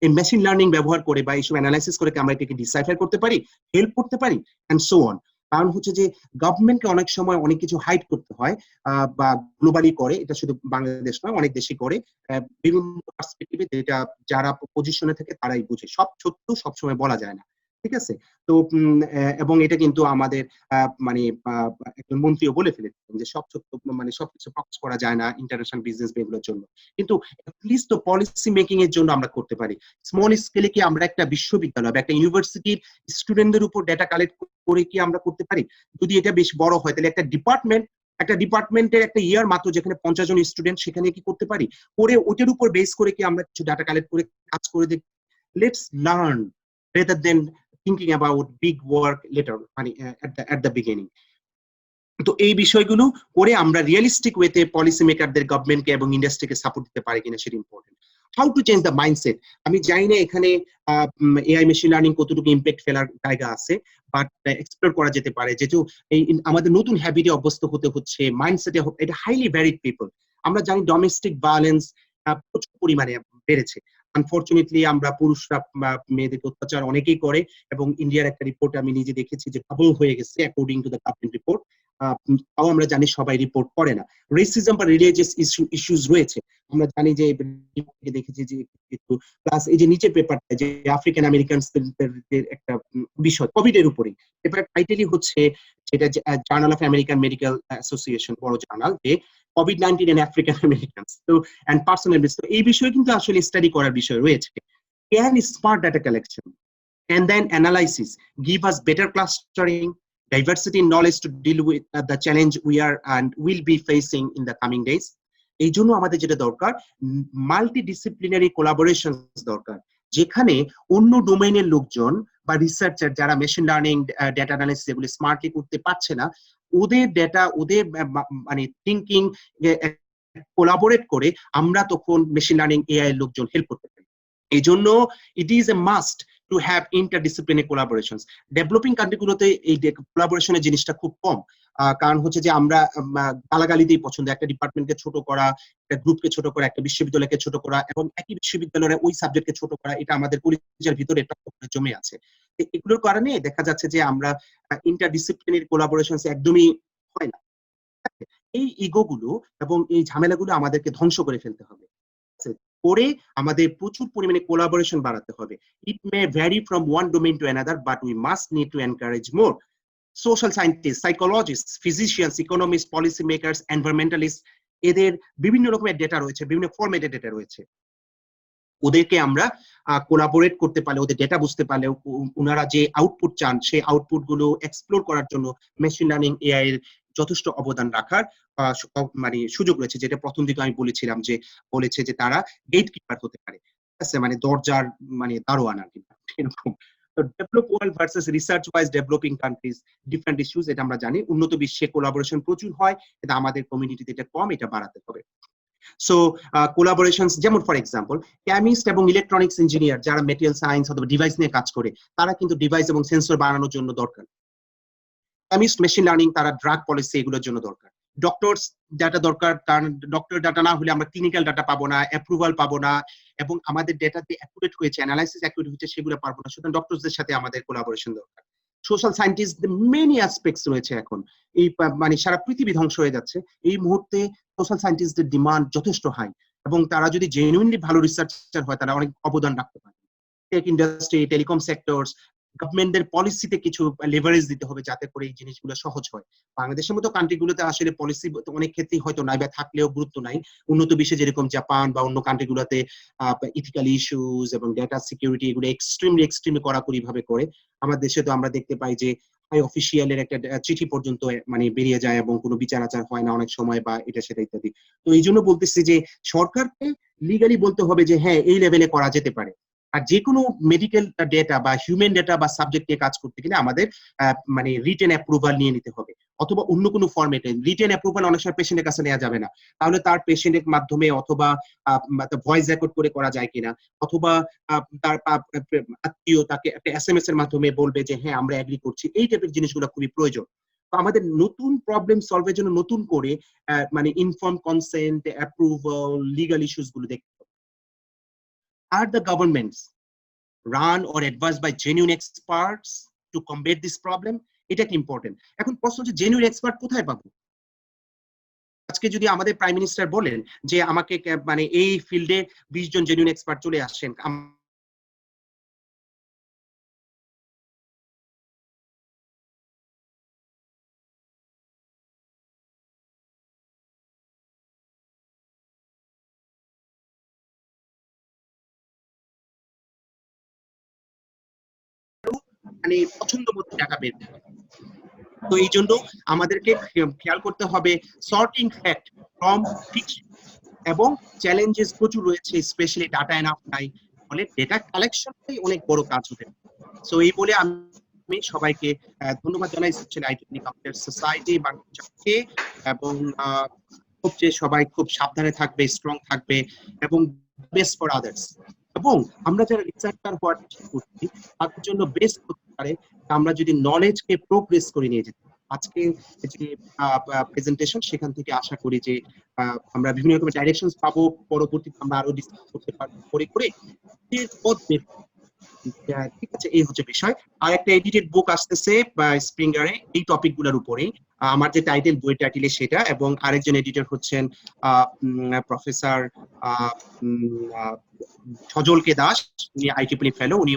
এই মেশিন লার্নিং ব্যবহার করে বা এইসব অ্যানালাইসিস করে আমরা এটাকে ডিসাইফার করতে পারি, হেল্প করতে পারি এন্ড সো অন। কারণ হচ্ছে যে গভর্নমেন্টকে অনেক সময় অনেক কিছু হাইড করতে হয়, বা গ্লোবালি করে, এটা শুধু বাংলাদেশ নয়, অনেক দেশই করে বিভিন্ন পার্সপেক্টিভে, যেটা যারা পজিশনে থাকে তারাই বুঝে। সব সত্য সবসময় বলা যায় না, ঠিক আছে? তো এবং এটা কিন্তু আমাদের মানে একজন মন্ত্রীও বলে ফেলেছেন যে সব সত্য মানে সবকিছু প্রকাশ করা যায় না ইন্টারন্যাশনাল বিজনেস এগুলোর জন্য, কিন্তু অ্যাটলিস্ট তো পলিসি মেকিং এর জন্য আমরা করতে পারি। স্মল স্কেলে কি আমরা একটা বিশ্ববিদ্যালয় বা একটা ইউনিভার্সিটির স্টুডেন্টদের উপর ডেটা কালেক্ট করে কি আমরা করতে পারি? যদি এটা বেশ বড় হয় তাহলে একটা ডিপার্টমেন্টের একটা ইয়ার মাত্র যেখানে 50 জন স্টুডেন্ট, সেখানে কি করতে পারি? করে ওটার উপর বেস করে কি আমরা কিছু ডাটা কালেক্ট করে কাজ করে let's learn rather than thinking about big work later, মানে at the beginning. তো এই বিষয়গুলো করে আমরা রিয়েলিস্টিক ওয়েতে পলিসি মেকারদের, গভর্নমেন্টকে এবং ইন্ডাস্ট্রিকে সাপোর্ট দিতে পারি কিনা সেটা important. How to change the mindset, আমি জানি না এখানে এআই মেশিন লার্নিং কতটুকু ইম্প্যাক্ট ফেলার জায়গা আছে, বাট এক্সপ্লোর করা যেতে পারে। যেহেতু এই আমাদের নতুন হ্যাবিটে অভ্যস্ত হতে হচ্ছে, মাইন্ডসেটে এটা হাইলি ভ্যারিড পিপল। আমরা জানি ডোমেস্টিক ভায়োলেন্স প্রচুর পরিমাণে বেড়েছে। আনফরচুনেটলি আমরা পুরুষরা মেয়েদেরকে অত্যাচার অনেকেই করে, এবং ইন্ডিয়ার একটা রিপোর্ট আমি নিজে দেখেছি যে ডাবল হয়ে গেছে according to the government report. তাও আমরা জানি সবাই রিপোর্ট করে না। রেসিজম বা রিলিজিয়াস ইস্যুস রয়েছে, আমরা জানি যে দেখেছি যে প্লাস এই যে নিচের পেপারটা যে আফ্রিকান আমেরিকানসদের একটা বিষয় কোভিড এর উপরে, পেপারের টাইটেলই হচ্ছে যেটা journal of American medical association, বড় জার্নাল, যে COVID-19 and African Americans and personal risk। এই বিষয়ে কিন্তু আসলে স্টাডি করার বিষয় রয়েছে। Can smart data collection and then analysis give us better clustering, diversity in knowledge to deal with the challenge we are and will be facing in the coming days? এই জন্য আমাদের যেটা দরকার, মাল্টিডিসিপ্লিনারি কোলাবোরেশন দরকার, যেখানে অন্য ডোমেইনের লোকজন বা রিসার্চার যারা মেশিন লার্নিং, ডেটা অ্যানালিসিস এগুলো স্মার্টলি করতে পারছে না, ওদের ডেটা, ওদের মানে থিঙ্কিং কোলাবোরেট করে আমরা তখন মেশিন লার্নিং, এআই এর লোকজন হেল্প করতে পারি। এই জন্য it is a must to have interdisciplinary collaborations. Developing কান্ট্রিগুলোতে এই কোলাবোরেশনের জিনিসটা খুব কম, কারণ হচ্ছে যে আমরা গালাগালিতেই পছন্দ, একটা ডিপার্টমেন্টকে ছোট করা, একটা গ্রুপকে ছোট করা, একটা বিশ্ববিদ্যালয়কে ছোট করা, এবং একই বিশ্ববিদ্যালয়ের ওই সাবজেক্টকে ছোট করা, এটা আমাদের কলিজার ভিতরে জমে আছে। এগুলোর কারণে দেখা যাচ্ছে যে আমরা ইন্টারডিসিপ্লিনারি কোলাবোরেশনস একদমই হয় না। এই ইগোগুলো এবং এই ঝামেলাগুলো আমাদেরকে ধ্বংস করে ফেলতে হবে, করে আমাদের প্রচুর পরিমাণে কোলাবোরেশন বাড়াতে হবে। It may vary from one domain to another, but we must need to encourage more. Social scientist, psychologist, physicians, economist, policy makers, environmentalist, এদের বিভিন্ন রকমের ডেটা রয়েছে, বিভিন্ন ফরম্যাটের ডেটা রয়েছে। ওদেরকে আমরা কোলাবোরেট করতে পারলে, ওদের ডেটা বুঝতে পারলে, ওনারা যে আউটপুট চান সেই আউটপুট গুলো এক্সপ্লোর করার জন্য মেশিন লার্নিং, এআই এর যথেষ্ট অবদান রাখার মানে সুযোগ রয়েছে। যেটা প্রথম দিকে আমি বলেছিলাম, যে বলেছে যে তারা গেট কিপার হতে পারে, ঠিক আছে, মানে দরজার মানে দারোয়ান আর কি, এরকম। তো develop world versus research wise developing countries, different issues, এটা আমরা জানি। উন্নত বিশ্বে কোলাবোরেশন প্রচুর হয়, কিন্তু আমাদের কমিউনিটিতে এটা কম, এটা বাড়াতে হবে। সো কোলাবোরেশনস, যেমন ফর এক্সাম্পল কেমিস্ট এবং ইলেকট্রনিক্স ইঞ্জিনিয়ার যারা মেটেরিয়াল সায়েন্স অথবা ডিভাইস নিয়ে কাজ করে, তারা কিন্তু ডিভাইস এবং সেন্সর বানানোর জন্য দরকার। কেমিস্ট, মেশিন লার্নিং, তারা ড্রাগ পলিসি এগুলোর জন্য দরকার। ডক্টরস ডাটা দরকার, কারণ ডক্টর ডাটা না হলে আমরা ক্লিনিক্যাল ডাটা পাবো না, অ্যাপ্রুভাল পাবো না, এবং আমাদের ডেটাতে অ্যাকুরেট হয়েছে, অ্যানালাইসিস অ্যাকুরেট হয়েছে, সেগুলো পারবো না। সুতরাং ডক্টরসদের সাথে আমাদের কোলাবোরেশন দরকার। সোশ্যাল সায়েন্টিস্ট, মেনি অ্যাসপেক্টস রয়েছে এখন, এই মানে সারা পৃথিবী ধ্বংস হয়ে যাচ্ছে, এই মুহূর্তে সোশ্যাল সায়েন্টিস্টদের ডিমান্ড যথেষ্ট হাই, এবং তারা যদি জেনুইনলি ভালো রিসার্চার হয়, তারা অনেক অবদান রাখতে পারে। টেক ইন্ডাস্ট্রি, টেলিকম সেক্টরস, গভর্নমেন্টের পলিসিতে কিছু লেভারেজ দিতে হবে যাতে করে এই জিনিসগুলো সহজ হয়। বাংলাদেশের মতো কান্ট্রিগুলোতে আসলে পলিসি অনেক ক্ষেত্রেই হয়তো নাই, বা থাকলেও গুরুত্ব নাই। উন্নত বিশ্বে যেরকম জাপান বা অন্য কান্ট্রিগুলোতে ইথিক্যাল ইস্যুস এবং ডেটা সিকিউরিটি এগুলো এক্সট্রিমলি কড়াকড়ি ভাবে করে। আমার দেশে তো আমরা দেখতে পাই যে হাই অফিসিয়ালের একটা চিঠি পর্যন্ত মানে বেরিয়ে যায়, এবং কোনো বিচার আচার হয় না অনেক সময়, বা এটা সেটা ইত্যাদি। তো এই জন্য বলতেছি যে সরকারকে লিগালি বলতে হবে যে হ্যাঁ, এই লেভেলে করা যেতে পারে। আর যে কোনো মেডিকেল ডেটা বা হিউম্যান ডেটা বা সাবজেক্ট নিয়ে কাজ করতে গেলে আমাদের মানে রিটেন অ্যাপ্রুভাল নিয়ে নিতে হবে, অথবা অন্য কোনো ফরম্যাটে। রিটেন অ্যাপ্রুভাল অনেক সময় পেশেন্টের কাছে নেওয়া যাবে না, তাহলে তার পেশেন্টের মাধ্যমে অথবা ভয়েস রেকর্ড করে করা যায় কিনা, অথবা তার আত্মীয় তাকে একটা SMS এর মাধ্যমে বলবে যে হ্যাঁ আমরা এগ্রি করছি। এই টাইপের জিনিসগুলো খুবই প্রয়োজন। তো আমাদের নতুন প্রবলেম সলভের জন্য নতুন করে মানে inform consent, approval, legal issues গুলো দেখতে হবে। Are the governments run or advised by genuine experts to combat this problem? এটা কি ইম্পর্টেন্ট। এখন প্রশ্ন হচ্ছে জেনুইন এক্সপার্ট কোথায় পাবো? আজকে যদি আমাদের প্রাইম মিনিস্টার বলেন যে আমাকে মানে এই ফিল্ডে 20 জন জেনুইন এক্সপার্ট চলে আসেন, মানে পছন্দ মতো টাকা বের করে। তো এই জন্য আমাদেরকে খেয়াল করতে হবে সর্টিং ফ্যাক্ট ফ্রম ফিকশন, এবং চ্যালেঞ্জেস প্রচুর রয়েছে, স্পেশালি ডাটা এনাফ নাই, ফলে ডেটা কালেকশনটাই অনেক বড় কাজ হতে পারে। সো এই বলে আমি সবাইকে ধন্যবাদ জানাই, স্পেশালি আইটিপি কম্পিউটার সোসাইটি বাংলাদেশকে, এবং খুব যে সবাই খুব সাবধানে থাকবে, স্ট্রং থাকবে, এবং বেস্ট ফর আদার্স। এবং আমরা যারা রিসার্চার হওয়ার চেষ্টা করছি তাদের জন্য বেস্ট হতে পারে আমরা যদি নলেজকে প্রোগ্রেস করে নিয়ে যেতে। আজকে যে প্রেজেন্টেশন সেখান থেকে আশা করি যে আমরা বিভিন্ন রকমের ডাইরেকশন পাবো, পরবর্তীতে আমরা আরো ডিসকাস করতে পারবো করে করে পথ বের। ঠিক আছে, এই হচ্ছে বিষয়। আর একটা এডিটেড বুক আসতেছে স্প্রিঙ্গারে এই টপিক গুলোর উপরে, আমার যে টাইটেল, বই টাইটেলে সেটা, এবং আরেকজন এডিটর হচ্ছেন প্রফেসর সজলকে দাস, উনি আইটিপি ফেলো, উনি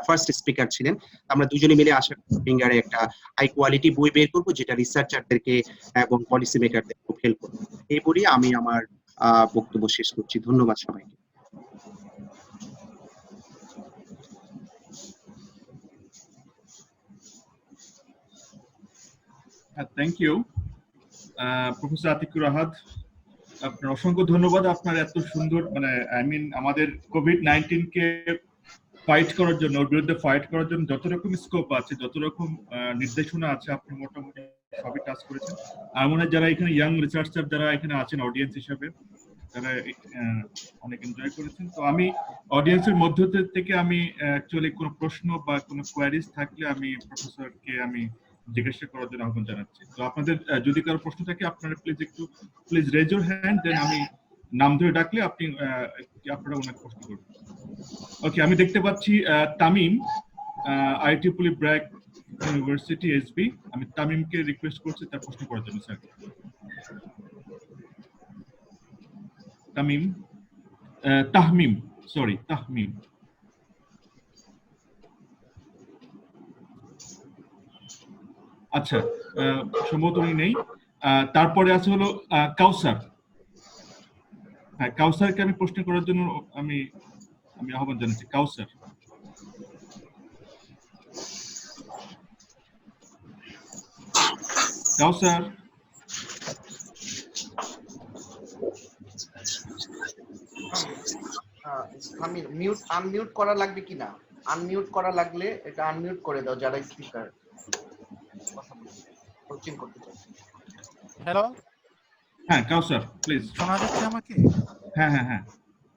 ফার্স্ট স্পিকার ছিলেন। আমরা দুজনে মিলে আশা করি স্প্রিঙ্গারে একটা হাই কোয়ালিটি বই বের করবো যেটা রিসার্চারদেরকে এবং পলিসি মেকারদের খুব হেল্প করবে। এই বলে আমি আমার বক্তব্য শেষ করছি। ধন্যবাদ সবাইকে। থ্যাংক ইউ প্রফেসর আতিকুর আহাদ, আপনার অসংখ্য ধন্যবাদ। আপনার এত সুন্দর আমাদের কোভিড-19 কে ফাইট করার জন্য, ওর বিরুদ্ধে ফাইট করার জন্য যত রকম স্কোপ আছে, যত রকম নির্দেশনা আছে, আপনি মোটামুটি সবই কাজ করেছেন। আর মনে হয় যারা এখানে ইয়াং রিসার্চার যারা এখানে আছেন অডিয়েন্স হিসেবে, তারা অনেক এনজয় করেছেন। তো আমি অডিয়েন্সের মধ্য থেকে আমি অ্যাকচুয়ালি কোনো প্রশ্ন বা কোনো কোয়ারিজ থাকলে আমি প্রফেসরকে আমি জিজ্ঞাসা করার জন্য আহ্বান জানাচ্ছি। তো আপনাদের যদি কারো প্রশ্ন থাকে আপনারা প্লিজ রেজ ইউর হ্যান্ড, দেন আমি নাম ধরে ডাকলে আপনারা ওনাকে প্রশ্ন করবেন। ওকে, আমি দেখতে পাচ্ছি Tamim, ITP BRAC university SB. আমি তামিমকে রিকোয়েস্ট করছি তার প্রশ্ন করার জন্য। Sir Tamim, Tahmim, sorry Tahmim. আচ্ছা, সম্ভবত উনি নেই। তারপরে আছে হলো কাউসার। হ্যাঁ, কাউসারকে আমি প্রশ্ন করার জন্য আমি আহ্বান জানাচ্ছি। কাউসার, কাউসার। আমি আনমিউট করা লাগবে কিনা? আনমিউট করা লাগলে এটা আনমিউট করে দাও যারা স্পিকার কোচিং করতে চায়। হ্যালো, হ্যাঁ কাউসার প্লিজ। শোনা যাচ্ছে আমাকে? হ্যাঁ হ্যাঁ হ্যাঁ।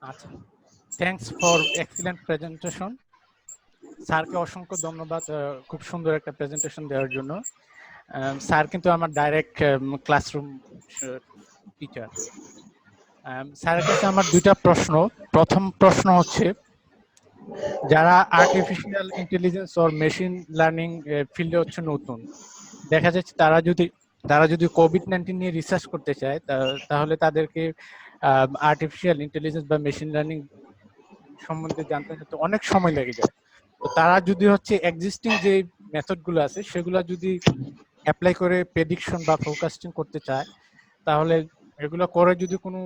আচ্ছা, থ্যাঙ্কস ফর এক্সিলেন্ট প্রেজেন্টেশন। স্যারকে অসংখ্য ধন্যবাদ খুব সুন্দর একটা প্রেজেন্টেশন দেওয়ার জন্য। স্যার কিন্তু আমার ডাইরেক্ট ক্লাসরুম টিচার। স্যারের কাছে আমার দুইটা প্রশ্ন। প্রথম প্রশ্ন হচ্ছে, যারা artificial intelligence or machine learning ফিল্ডে হচ্ছে নতুন, দেখা যাচ্ছে তারা যদি কোভিড-19 নিয়ে রিসার্চ করতে চায় তাহলে তাদেরকে আর্টিফিশিয়াল ইন্টেলিজেন্স বা মেশিন লার্নিং সম্বন্ধে জানতে অনেক সময় লেগে যায়। তো তারা যদি হচ্ছে এক্সিস্টিং যে মেথডগুলো আছে সেগুলো যদি অ্যাপ্লাই করে প্রেডিকশন বা ফোরকাস্টিং করতে চায়, তাহলে এগুলো করে যদি কোনো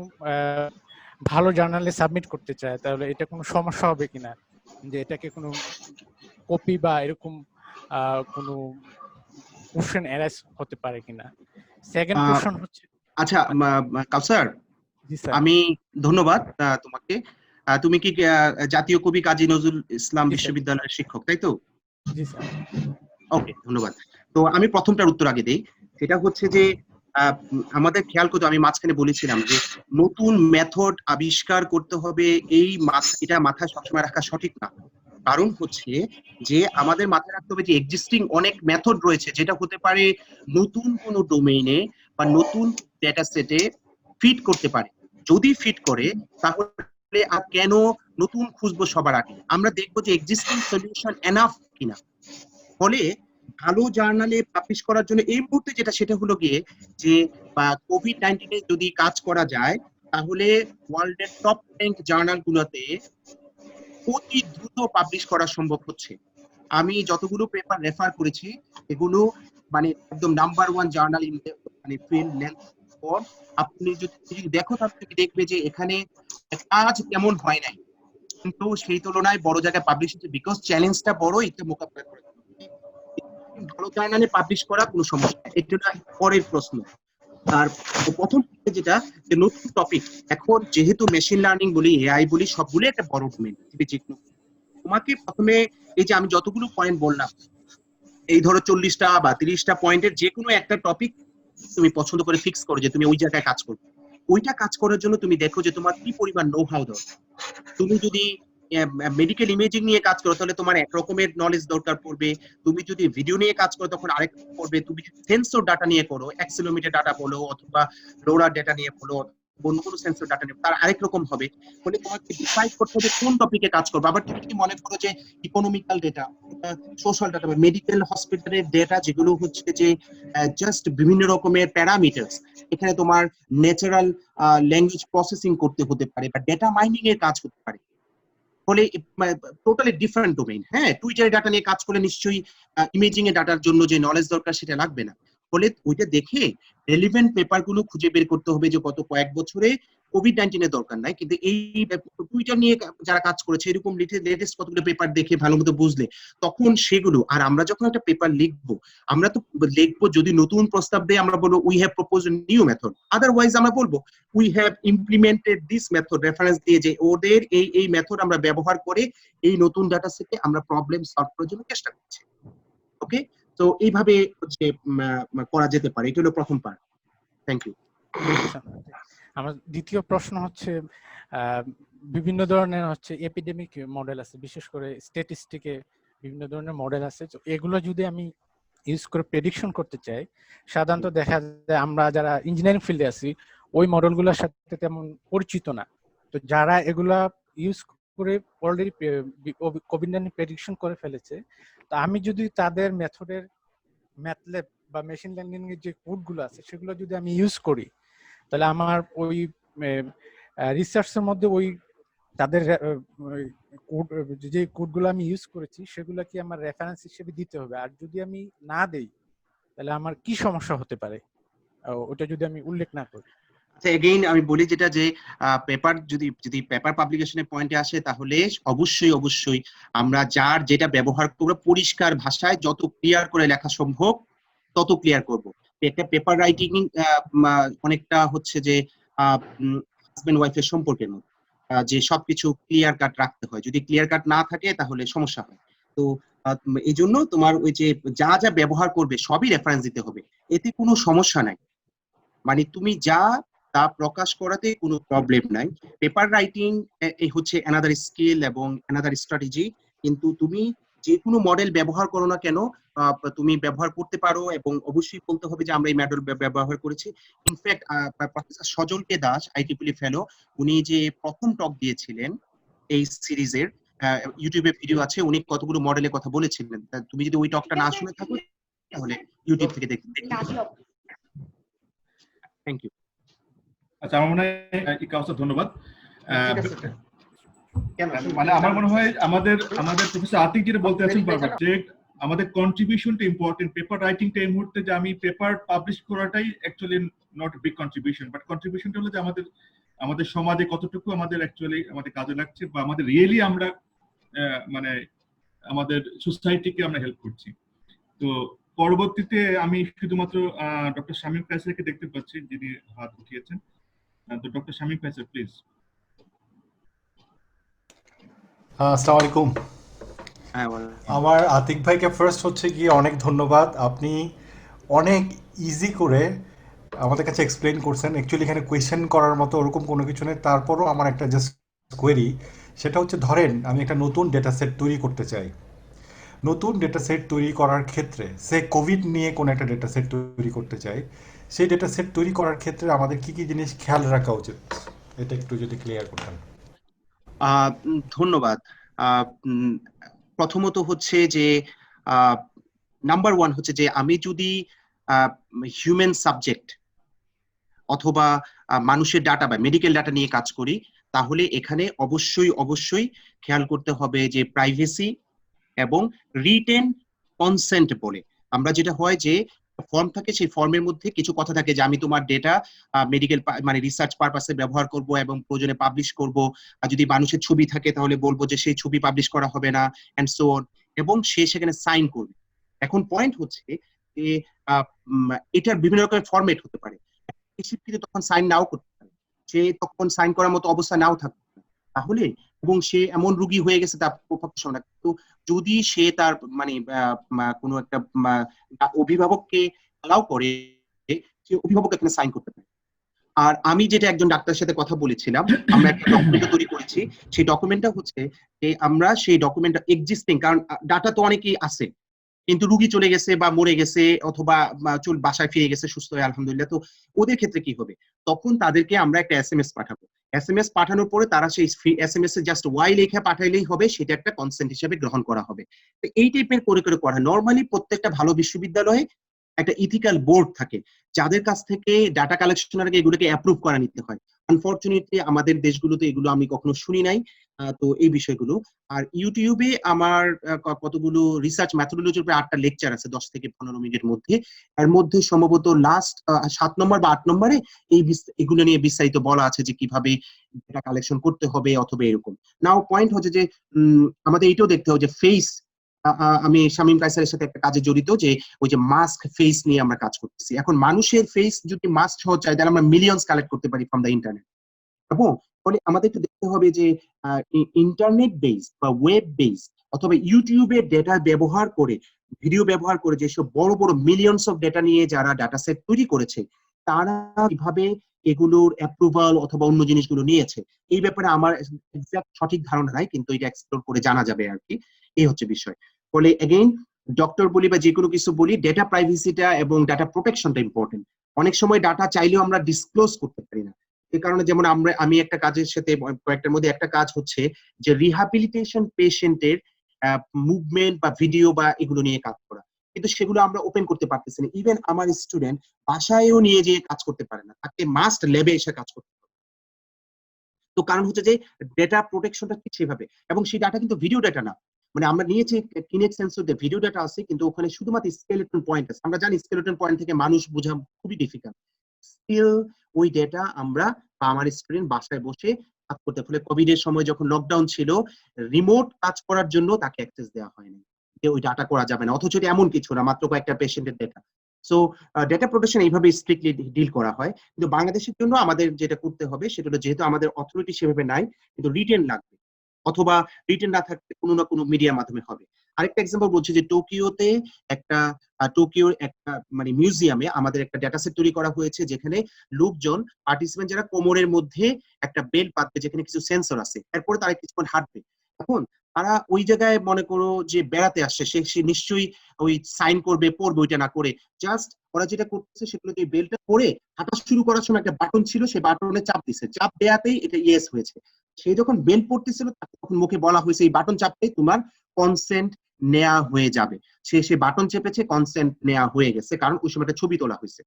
ভালো জার্নালে সাবমিট করতে চায়, তাহলে এটা কোনো সমস্যা হবে কিনা, যে এটাকে কোনো কপি বা এরকম কোনো কোশ্চেন এরাইজ হতে পারে কিনা। সেকেন্ড কোশ্চেন হচ্ছে, আচ্ছা কাউসার, জি স্যার। আমি ধন্যবাদ তোমাকে। তুমি কি জাতীয় কবি কাজী নজরুল ইসলাম বিশ্ববিদ্যালয়ের শিক্ষক, তাই তো? জি স্যার। ওকে, ধন্যবাদ। তো আমি প্রথমটার উত্তর আগে দেই। সেটা হচ্ছে যে আমাদের খেয়াল করতে, আমি মাঝখানে বলেছিলাম যে নতুন মেথড আবিষ্কার করতে হবে, এটা মাথায় সবসময় রাখা সঠিক না। কারণ হচ্ছে যে আমাদের মাথায় রাখতে হবে যে এক্সিস্টিং অনেক মেথড রয়েছে যেটা হতে পারে নতুন কোনো ডোমেইনে বা নতুন ডেটা সেটে ফিট করতে পারে। যদি ফিট করে তাহলে আর কেন নতুন খুঁজবো সবার আগে? আমরা দেখবো যে এক্সিস্টিং সলিউশন এনাফ কিনা। ফলে ভালো জার্নালে পাবলিশ করার জন্য এই মুহূর্তে সেটা হলো গিয়ে যে কোভিড-19 এ যদি কাজ করা যায় তাহলে ওয়ার্ল্ডের টপ র্যাঙ্ক জার্নাল গুলোতে অতি দ্রুত পাবলিশ করা সম্ভব হচ্ছে। আমি যতগুলো পেপার রেফার করেছি এগুলো একদম number 1 journal in field length for. আপনি যদি দেখো তাহলে দেখবে যে এখানে কাজ তেমন হয় নাই, কিন্তু সেই তুলনায় বড় জায়গায় পাবলিশ হচ্ছে, বিকজ চ্যালেঞ্জটা বড়, এটা মোকাবিলা করে ভালো জার্নালে পাবলিশ করা কোনো সমস্যা। এটা পরের প্রশ্ন। আর প্রথম যেটা যে নতুন টপিক, এখন যেহেতু মেশিন লার্নিং বলি, এআই বলি, সবগুলো একটা বড় ডোমেইন। তোমাকে প্রথমে এই যে আমি যতগুলো পয়েন্ট বললাম, এই ধরো 40টা বা 30টা পয়েন্টের যে কোনো একটা টপিক তুমি পছন্দ করে ফিক্স করো যে তুমি ওই জায়গায় কাজ করবে। ওইটা কাজ করার জন্য তুমি দেখো যে তোমার কি পরিমাণ নো হাউ দরকার। তুমি যদি মেডিকেল ইমেজিং নিয়ে কাজ করো তাহলে তোমার এক রকমের নলেজ দরকার পড়বে। তুমি যদি ভিডিও নিয়ে কাজ করো তখন আরেক পড়বে। তুমি যদি সেন্সর ডাটা নিয়ে করো, অ্যাক্সেলোমিটার ডাটা বলো অথবা লোরার ডাটা নিয়ে বলো, অন্য কোনো সেন্সর ডাটা নিয়ে, তার আরেক রকম হবে। ফলে তোমাকে ডিসাইড করতে হবে কোন টপিকে কাজ করবে। আবার তুমি যদি মনে করো যে ইকোনমিক্যাল ডেটা, সোশ্যাল ডাটা বা মেডিকেল হসপিটালের ডেটা, যেগুলো হচ্ছে যে জাস্ট বিভিন্ন রকমের প্যারামিটারস, এখানে তোমার ন্যাচারাল ল্যাঙ্গুয়েজ প্রসেসিং করতে হতে পারে বা ডেটা মাইনিং এর কাজ হতে পারে। ফলে টোটালি ডিফারেন্ট ডোমেইন। হ্যাঁ, টুইটার ডাটা নিয়ে কাজ করলে নিশ্চয়ই ইমেজিং এর ডাটার জন্য যে নলেজ দরকার সেটা লাগবে না। ফলে ওইটা দেখে রেলিভেন্ট পেপার গুলো খুঁজে বের করতে হবে যে গত কয়েক বছরে কোভিড-19 এর দরকার নাই, কিন্তু এই টুইটার নিয়ে যারা কাজ করেছে এরকম লেটেস্ট কতগুলো পেপার দেখে ভালো মতো বুঝলে তখন সেগুলো। আর আমরা যখন একটা পেপার লিখবো, আমরা তো লিখবো যদি নতুন প্রস্তাব দেয় আমরা বলবো we have proposed new method, otherwise আমরা বলবো we have implemented this method, reference দিয়ে যে ওদের এই মেথড আমরা ব্যবহার করে এই নতুন ডাটা সেটে আমরা প্রবলেম সলভ করার জন্য চেষ্টা করছি। ওকে, তো এইভাবে হচ্ছে করা যেতে পারে। এটা হলো প্রথম পার্ট। Thank you. আমার দ্বিতীয় প্রশ্ন হচ্ছে, বিভিন্ন ধরনের হচ্ছে এপিডেমিক মডেল আছে, বিশেষ করে স্ট্যাটিস্টিকে বিভিন্ন ধরনের মডেল আছে। তো এগুলো যদি আমি ইউজ করে প্রেডিকশন করতে চাই, সাধারণত দেখা যায় আমরা যারা ইঞ্জিনিয়ারিং ফিল্ডে আছি ওই মডেলগুলোর সাথে তেমন পরিচিত না। তো যারা এগুলা ইউজ করে অলরেডি কোভিড-19 প্রেডিকশন করে ফেলেছে, তো আমি যদি তাদের মেথডের ম্যাথল্যাব বা মেশিন লার্নিং এর যে কোডগুলো আছে সেগুলো যদি আমি ইউজ করি, তাহলে আমার ওই রিসার্চের মধ্যে ওই তাদের কোড, যে কোডগুলো আমি ইউজ করেছি সেগুলো কি আমার রেফারেন্স হিসেবে দিতে হবে? আর যদি আমি না দেই তাহলে আমার কি সমস্যা হতে পারে ওটা যদি আমি উল্লেখ না করি? এগেইন আমি বলি যেটা যে পেপার যদি পেপার পাবলিকেশনের পয়েন্টে আসে তাহলে অবশ্যই আমরা যার যেটা ব্যবহার করব পরিষ্কার ভাষায় যত ক্লিয়ার করে লেখা সম্ভব তত ক্লিয়ার করব। একটা পেপার রাইটিং অনেকটা হচ্ছে যে হাজবেন্ড ওয়াইফের সম্পর্কের মতো, যে সবকিছু ক্লিয়ার কাট রাখতে হয়। যদি ক্লিয়ার কাট না থাকে তাহলে সমস্যা হয়। তো এই জন্য তোমার ওই যে যা যা ব্যবহার করবে সবই রেফারেন্স দিতে হবে, এতে কোনো সমস্যা নাই। মানে তুমি যা তা প্রকাশ করাতে কোনো প্রবলেম নাই। পেপার রাইটিং এই হচ্ছে অ্যানাদার স্কিল এবং অ্যানাদার স্ট্র্যাটেজি। কিন্তু তুমি যে কোনো মডেল ব্যবহার করো না কেন তুমি ব্যবহার করতে পারো, এবং অবশ্যই বলতে হবে যে আমরা এই মডেল ব্যবহার করেছি। ইনফ্যাক্ট প্রফেসর সজল কে দাস আইটিপিলি ফেলো, উনি যে প্রথম টক দিয়েছিলেন এই সিরিজের, ইউটিউবে ভিডিও আছে, উনি কতগুলো মডেলের কথা বলেছিলেন। তুমি যদি ওই টকটা না শুনে থাকো তাহলে ইউটিউব থেকে দেখতে। Thank you. আচ্ছা, আমার মনে হয় ইকাউসার ধন্যবাদ। মানে আমার মনে হয় আমাদের প্রফেসর আতিক যেটা বলতে আছেন বারবার যে আমাদের কন্ট্রিবিউশনটা ইম্পর্টেন্ট। পেপার রাইটিংটা এই মুহূর্তে যে আমি পেপার পাবলিশ করাটাই actually not big contribution, but কন্ট্রিবিউশনটা হলো যে আমাদের সমাজে কতটুকু আমাদের অ্যাকচুয়ালি আমাদের কাজে লাগছে বা আমাদের রিয়েলি আমরা মানে আমাদের সোসাইটিকে আমরা হেল্প করছি। তো পরবর্তীতে আমি শুধুমাত্র ডক্টর শামীম কায়সারকে দেখতে পাচ্ছি যিনি হাত উঠিয়েছেন। তো ডক্টর শামীম কায়সার প্লিজ। আসসালামু আলাইকুম। আমার আতিক ভাইকে ফার্স্ট হচ্ছে গিয়ে অনেক ধন্যবাদ। আপনি অনেক ইজি করে আমাদের কাছে এক্সপ্লেন করছেন। অ্যাকচুয়ালি এখানে কোয়েশ্চেন করার মতো ওরকম কোনো কিছু নেই। তারপরও আমার একটা জাস্ট কোয়েরি, সেটা হচ্ছে ধরেন আমি একটা নতুন ডেটা সেট তৈরি করতে চাই। নতুন ডেটা সেট তৈরি করার ক্ষেত্রে সে কোভিড নিয়ে কোনো একটা ডেটা সেট তৈরি করতে চাই, সেই ডেটা সেট তৈরি করার ক্ষেত্রে আমাদের কি কি জিনিস খেয়াল রাখা উচিত, এটা একটু যদি ক্লিয়ার করতেন। ধন্যবাদ। প্রথমত হচ্ছে যে নাম্বার ওয়ান হচ্ছে যে আমি যদি হিউম্যান সাবজেক্ট অথবা মানুষের ডাটা বা মেডিকেল ডাটা নিয়ে কাজ করি, তাহলে এখানে অবশ্যই খেয়াল করতে হবে যে প্রাইভেসি এবং রিটেন কনসেন্ট বলে আমরা যেটা হয় যে ফর্ম থাকে, সেই ফর্মের মধ্যে কিছু কথা থাকে যে আমি তোমার ডেটা মেডিকেল মানে রিসার্চ পারপাসে ব্যবহার করব এবং প্রয়োজনে পাবলিশ করব। আর যদি মানুষের ছবি থাকে তাহলে বলবো যে সেই ছবি পাবলিশ করা হবে না এন্ড সো অন, এবং সে সেখানে সাইন করবে। এখন পয়েন্ট হচ্ছে যে এটার বিভিন্ন রকমের ফরম্যাট হতে পারে। সে কিন্তু তখন সাইন নাও করতে পারে, সে তখন সাইন করার মতো অবস্থা নাও থাকতে পারে। তাহলে এবং সে এমন রোগী হয়ে গেছে তার পক্ষে সম্ভব না। তো যদি সে তার মানে কোনো একটা অভিভাবককে অ্যালাউ করে, সে অভিভাবক এখানে সাইন করতে পারে। আর আমি যেটা একজন ডাক্তারের সাথে কথা বলেছিলাম, আমরা একটা ডকুমেন্ট তৈরি করেছি। সেই ডকুমেন্টটা হচ্ছে যে আমরা সেই ডকুমেন্টটা এক্সিস্টিং, কারণ ডাটা তো অনেকেই আছে, কিন্তু রুগী চলে গেছে বা মরে গেছে অথবা বাসায় ফিরে গেছে সুস্থ হয়ে আলহামদুলিল্লাহ, তো ওদের ক্ষেত্রে কি হবে? তখন তাদেরকে আমরা একটা এসএমএস পাঠাবো। এসএমএস পাঠানোর পরে তারা সেই এসএমএস এ জাস্ট ওয়াই লেখা পাঠাইলেই হবে, সেটা একটা কনসেন্ট হিসেবে গ্রহণ করা হবে। তো এই টাইপের করে করা হয়। নরমালি প্রত্যেকটা ভালো বিশ্ববিদ্যালয়ে একটা ইথিক্যাল বোর্ড থাকে, যাদের কাছ থেকে ডাটা কালেকশনের আগে এগুলোকে অ্যাপ্রুভ করা নিতে হয়। আনফরচুনেটলি আমাদের দেশগুলোতে এগুলো আমি কখনো শুনি নাই। তো এই বিষয়গুলো। আর ইউটিউবে আমার কতগুলো রিসার্চ মেথোডোলজির উপরে 8টা লেকচার আছে 10 থেকে 15 মিনিটের মধ্যে। এর মধ্যে সম্ভবত লাস্ট 7 নম্বর বা 8 নম্বরে এগুলো নিয়ে বিস্তারিত বলা আছে যে কিভাবে ডেটা কালেকশন করতে হবে অথবা এরকম। নাও পয়েন্ট হচ্ছে যে আমাদের এটাও দেখতে হবে যে ফেস, আমি শামীম কায়সারের সাথে একটা কাজে জড়িত, যে ওই যে মাস্ক ফেস নিয়ে আমরা কাজ করতেছি। এখন মানুষের ফেস যদি মাস্ক সহ চাই, তাহলে আমরা মিলিয়নস কালেক্ট করতে পারি ফ্রম দ্য ইন্টারনেট। এবং ফলে আমাদের একটু দেখতে হবে যে ইন্টারনেট বেস বা ওয়েব বেস অথবা ইউটিউবের ডেটা ব্যবহার করে, ভিডিও ব্যবহার করে যেসব বড় বড় মিলিয়নস অফ ডেটা নিয়ে যারা ডাটা সেট তৈরি করেছে, তারা কিভাবে এগুলোর অ্যাপ্রুভাল অথবা অন্য জিনিসগুলো নিয়েছে, এই ব্যাপারে আমার এক্সাক্ট সঠিক ধারণা নাই, কিন্তু এটা এক্সপ্লোর করে জানা যাবে আর কি। এই হচ্ছে বিষয়। ফলে এগেইন ডক্টর বলি বা যে কোনো কিছু বলি, ডেটা প্রাইভেসিটা এবং ডাটা প্রোটেকশনটা ইম্পর্টেন্ট। অনেক সময় ডাটা চাইলেও আমরা ডিসক্লোজ করতে পারি না। এই কারণে যেমন আমি একটা কাজের সাথে কয়েকটার মধ্যে একটা কাজ হচ্ছে যে রিহ্যাবিলিটেশন পেশেন্টের মুভমেন্ট বা ভিডিও বা এগুলো নিয়ে কাজ করা, কিন্তু সেগুলো আমরা ওপেন করতে পারতেছি না। ইভেন আমার স্টুডেন্ট বাসায়ও নিয়ে যেয়ে কাজ করতে পারে না, তাকে মাস্ট ল্যাবে এসে কাজ করতে হবে। তো কারণ হচ্ছে যে ডেটা প্রোটেকশনটা ঠিক সেভাবে, এবং সেই ডাটা কিন্তু ভিডিও ডাটা না। মানে আমরা নিয়েছি কিনেক্ট সেন্সর দিয়ে ভিডিও ডাটা আছে, কিন্তু ওখানে শুধুমাত্র স্কেলেটন পয়েন্ট আছে। আমরা জানি স্কেলেটন পয়েন্ট থেকে মানুষ বোঝা খুবই ডিফিকাল্ট। স্টিল ওই ডেটা আমরা বা আমার স্টুডেন্ট বাসায় বসে কাজ করতে, ফলে কোভিড এর সময় যখন লকডাউন ছিল, রিমোট কাজ করার জন্য তাকে অ্যাক্সেস দেওয়া হয়নি, যে ওই ডাটা করা যাবে না, অথচ এটা এমন কিছু না, মাত্র কয়েকটা পেশেন্টের ডেটা। সো ডেটা প্রোটেকশন এইভাবে স্ট্রিক্টলি ডিল করা হয়। কিন্তু বাংলাদেশের জন্য আমাদের যেটা করতে হবে সেটা হলো, যেহেতু আমাদের অথরিটি সেভাবে নাই, কিন্তু রিটেন লাগবে, অথবা রিটেন না থাকলে কোনো না কোনো মিডিয়ার মাধ্যমে হবে। আরেকটা এক্সাম্পল বলছি যে টোকিওতে একটা টোকিওর একটা মানে মিউজিয়ামে আমাদের একটা ডেটা সেট তৈরি করা হয়েছে, যেখানে লোকজন পার্টিসিপেন্ট যারা কোমরের মধ্যে একটা বেল্ট বাঁধবে, যেখানে কিছু সেন্সর আছে, এরপরে তারা কিছুক্ষণ হাঁটবে। এখন তারা ওই জায়গায় মনে করো যে বেড়াতে আসছে, সে নিশ্চয়ই ওই সাইন করবে, পড়বে, ওইটা না করে জাস্ট ওরা যেটা করতেছে সেগুলো যে বেল্টটা পরে হাঁটা শুরু করার সময় একটা বাটন ছিল, সেই বাটনে চাপ দিছে, চাপ দেয়াতেই এটা ইয়েস হয়েছে। সে যখন বেল পড়তেছিল তখন মুখে বলা হয়েছে এই বাটন চাপতেই তোমার কনসেন্ট নেওয়া হয়ে যাবে। সে বাটন চেপেছে, কনসেন্ট নেওয়া হয়ে গেছে, কারণ ওই সময় একটা ছবি তোলা হয়েছে।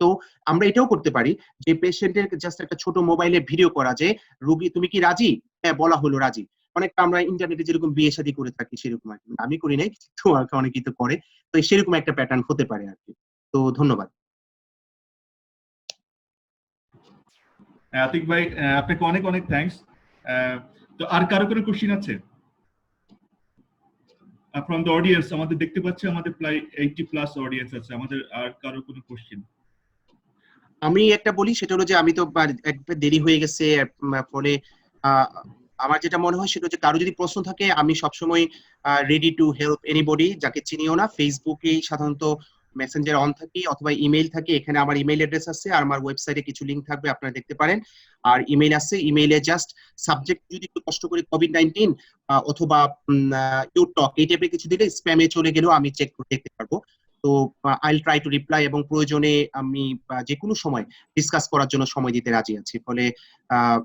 তো আমরা এটাও করতে পারি যে পেশেন্টের জাস্ট একটা ছোট মোবাইলে ভিডিও করা, যে রোগী তুমি কি রাজি? হ্যাঁ, বলা হলো রাজি। অনেকটা আমরা ইন্টারনেটে যেরকম বিয়ে শাদী করে থাকি সেরকম আর কি। আমি করি নাই, তো অনেকেই তো করে। তো সেরকম একটা প্যাটার্ন হতে পারে আর কি। তো ধন্যবাদ। আতিক ভাই, আপনাকে অনেক অনেক থ্যাঙ্কস। তো আর কারো কোনো কোশ্চেন আছে ফ্রম দ্য অডিয়েন্স? আমাদের দেখতে পাচ্ছি আমাদের প্রায় 80+ অডিয়েন্স আছে। আমাদের আর কারো কোনো কোশ্চেন? আমি একটা বলি, সেটা হলো যে আমি তো একবার দেরি হয়ে গেছে, ফলে আমার যেটা মনে হয় সেটা হচ্ছে কারো যদি প্রশ্ন থাকে, আমি সবসময় রেডি টু হেল্প এনিবডি। যাকে চিনিও না, ফেসবুকে সাধারণত মেসেঞ্জার অন থাকি অথবা ইমেইল থাকে, এখানে আমার ইমেইল অ্যাড্রেস আছে, আর আমার ওয়েবসাইটে কিছু লিংক থাকবে, আপনারা দেখতে পারেন। আর ইমেইল আছে, ইমেইলে জাস্ট সাবজেক্ট যদি একটু কষ্ট করে COVID-19 অথবা ইউ টক এই টাইপের কিছু দিলে স্প্যামে চলে গেলেও আমি চেক করে দেখতে পারবো। তো আইল ট্রাই টু রিপ্লাই, এবং প্রয়োজনে আমি যে কোনো সময় ডিসকাস করার জন্য সময় দিতে রাজি আছি। ফলে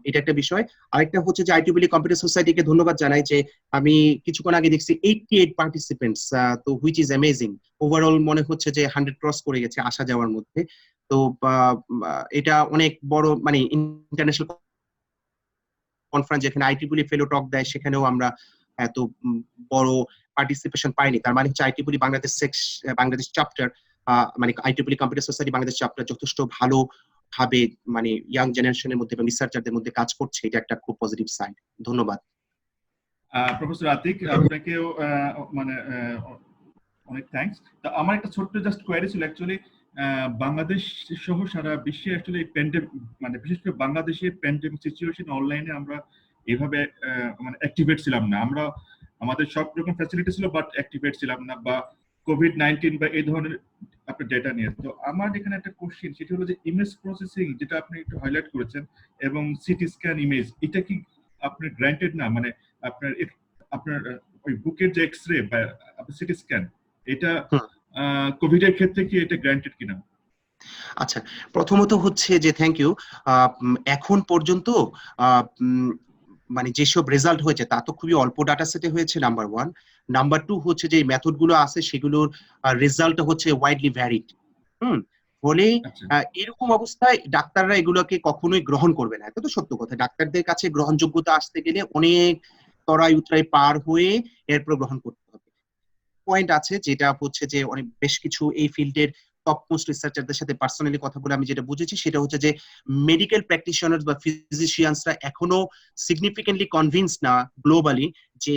এটা একটা বিষয়। আরেকটা হচ্ছে যে IEEE কম্পিউটার সোসাইটিকে ধন্যবাদ জানাই, যে আমি কিছুক্ষণ আগে দেখছি 88 পার্টিসিপেন্টস, তো হুইচ ইজ অ্যামেজিং। ওভারঅল মনে হচ্ছে যে 100 ক্রস করে গেছে আসা যাওয়ার মধ্যে। তো এটা অনেক বড় মানে ইন্টারন্যাশনাল কনফারেন্স, যেখানে IEEE ফেলো টক দেয়, সেখানেও আমরা এত বড় পার্টিসিপেশন পাইনি। তার মানে হচ্ছে IEEE বাংলাদেশ চ্যাপ্টার, মানে IEEE computer society Bangladesh chapter যথেষ্ট ভালো ভাবে মানে ইয়াং জেনারেশনের মধ্যে এবং রিসার্চারদের মধ্যে কাজ করছে। এটা একটা খুব পজিটিভ সাইন। ধন্যবাদ। প্রফেসর আতিক, আপনাকেও মানে অনেক থ্যাঙ্কস। তো আমার একটা ছোট্ট জাস্ট কোয়েরি ছিল অ্যাকচুয়ালি, বাংলাদেশ সহ সারা বিশ্বে অ্যাকচুয়ালি এই প্যান্ডেমিক, মানে বিশেষ করে বাংলাদেশের প্যান্ডেমিক সিচুয়েশন অনলাইনে আমরা এভাবে মানে অ্যাক্টিভেট ছিলাম না। আমরা আমাদের সব রকম ফ্যাসিলিটি ছিল বাট অ্যাক্টিভেট ছিলাম না, বা কোভিড-19 বা এই ধরনের আপনার ডেটা নিয়ে। তো আমার এখানে একটা কোশ্চেন, সেটা হলো যে ইমেজ প্রসেসিং যেটা আপনি একটু হাইলাইট করেছেন এবং সিটি স্ক্যান ইমেজ, এটা কি আপনার গ্র্যান্টেড না? মানে আপনার আপনার ওই বুকের যে এক্সরে বা সিটি স্ক্যান, এটা কোভিড এর ক্ষেত্রে কি এটা গ্র্যান্টেড কিনা? আচ্ছা, প্রথমত হচ্ছে যে থ্যাংক ইউ। এখন পর্যন্ত মানে যেসব রেজাল্ট হয়েছে তা তো খুবই অল্প ডাটা সেটে হয়েছে, নাম্বার ওয়ান। নাম্বার টু হচ্ছে যে মেথড গুলো আছে সেগুলোর রেজাল্ট হচ্ছে ওয়াইডলি ভ্যারিড। ফলে এরকম অবস্থায় ডাক্তাররা এগুলোকে কখনোই গ্রহণ করবে না, এটা তো সত্য কথা। ডাক্তারদের কাছে গ্রহণযোগ্যতা আসতে গেলে অনেক তরাই উতরাই পার হয়ে এরপর গ্রহণ করতে হবে। পয়েন্ট আছে যেটা হচ্ছে যে অনেক বেশ কিছু এই ফিল্ডের টপ মোস্ট রিসার্চারদের সাথে পার্সোনালি কথা বলে আমি যেটা বুঝেছি সেটা হচ্ছে যে মেডিকেল প্র্যাকটিশনার বা ফিজিশিয়ানসরা এখনো সিগনিফিকেন্টলি কনভিন্স না গ্লোবালি যে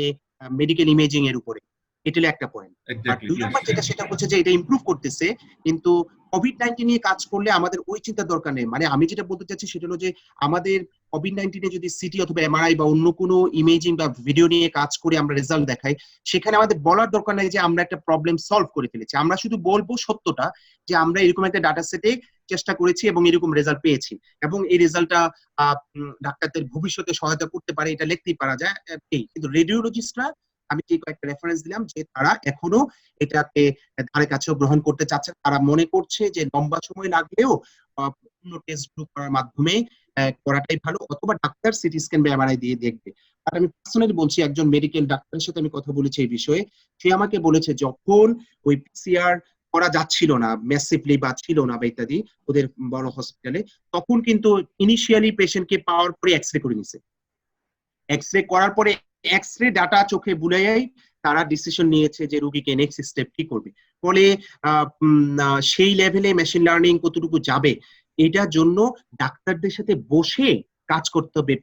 মেডিকেল ইমেজিং এর উপরে। এটা হলো একটা পয়েন্ট। আর দুই নাম্বার যেটা সেটা হচ্ছে যে এটা ইমপ্রুভ করতেছে, কিন্তু কোভিড-19 নিয়ে কাজ করলে আমাদের ওই চিন্তার দরকার নেই। মানে আমি যেটা বলতে চাচ্ছি সেটা হলো যে আমাদের কোভিড-19 এ যদি সিটি অথবা এমআরআই বা অন্য কোনো ইমেজিং বা ভিডিও নিয়ে কাজ করে আমরা রেজাল্ট দেখাই, সেখানে আমাদের বলার দরকার নাই যে আমরা একটা প্রবলেম সলভ করে ফেলেছি। আমরা শুধু বলবো সত্যটা, যে আমরা এরকম একটা ডাটা সেটে চেষ্টা করেছি এবং এরকম রেজাল্ট পেয়েছি, এবং এই রেজাল্টটা ডাক্তারদের ভবিষ্যতে সহায়তা করতে পারে, এটা লিখতেই পারা যায়। এই কিন্তু রেডিওলজিস্টরা, আমি যে কয়েকটা রেফারেন্স দিলাম, যে তারা এখনো এটাকে ধারে কাছেও গ্রহণ করতে চাচ্ছে। তারা মনে করছে যে লম্বা সময় লাগলেও অন্য টেস্ট গ্রুপ করার মাধ্যমে করাটাই ভালো, অথবা ডাক্তার সিটি স্ক্যান বা এমআরআই দিয়ে দেখবে। আর আমি পার্সোনালি বলছি, একজন মেডিকেল ডাক্তারের সাথে আমি কথা বলেছি এই বিষয়ে, সে আমাকে বলেছে যখন ওই পিসিআর করা যাচ্ছিল না ম্যাসিভলি বা ছিল না বা ইত্যাদি ওদের বড় হসপিটালে, তখন কিন্তু ইনিশিয়ালি পেশেন্টকে পাওয়ার পরে এক্সরে করে নিছে। এক্সরে করার পরে এক্সরে ডাটা চোখে বুলাইয়াই তারা ডিসিশন নিয়েছে যে রোগীকে নেক্সট স্টেপ কি করবে। ফলে সেই লেভেলে মেশিন লার্নিং কতটুকু যাবে, এটার জন্য ডাক্তারদের সাথে বসে কাজ করতে হবে।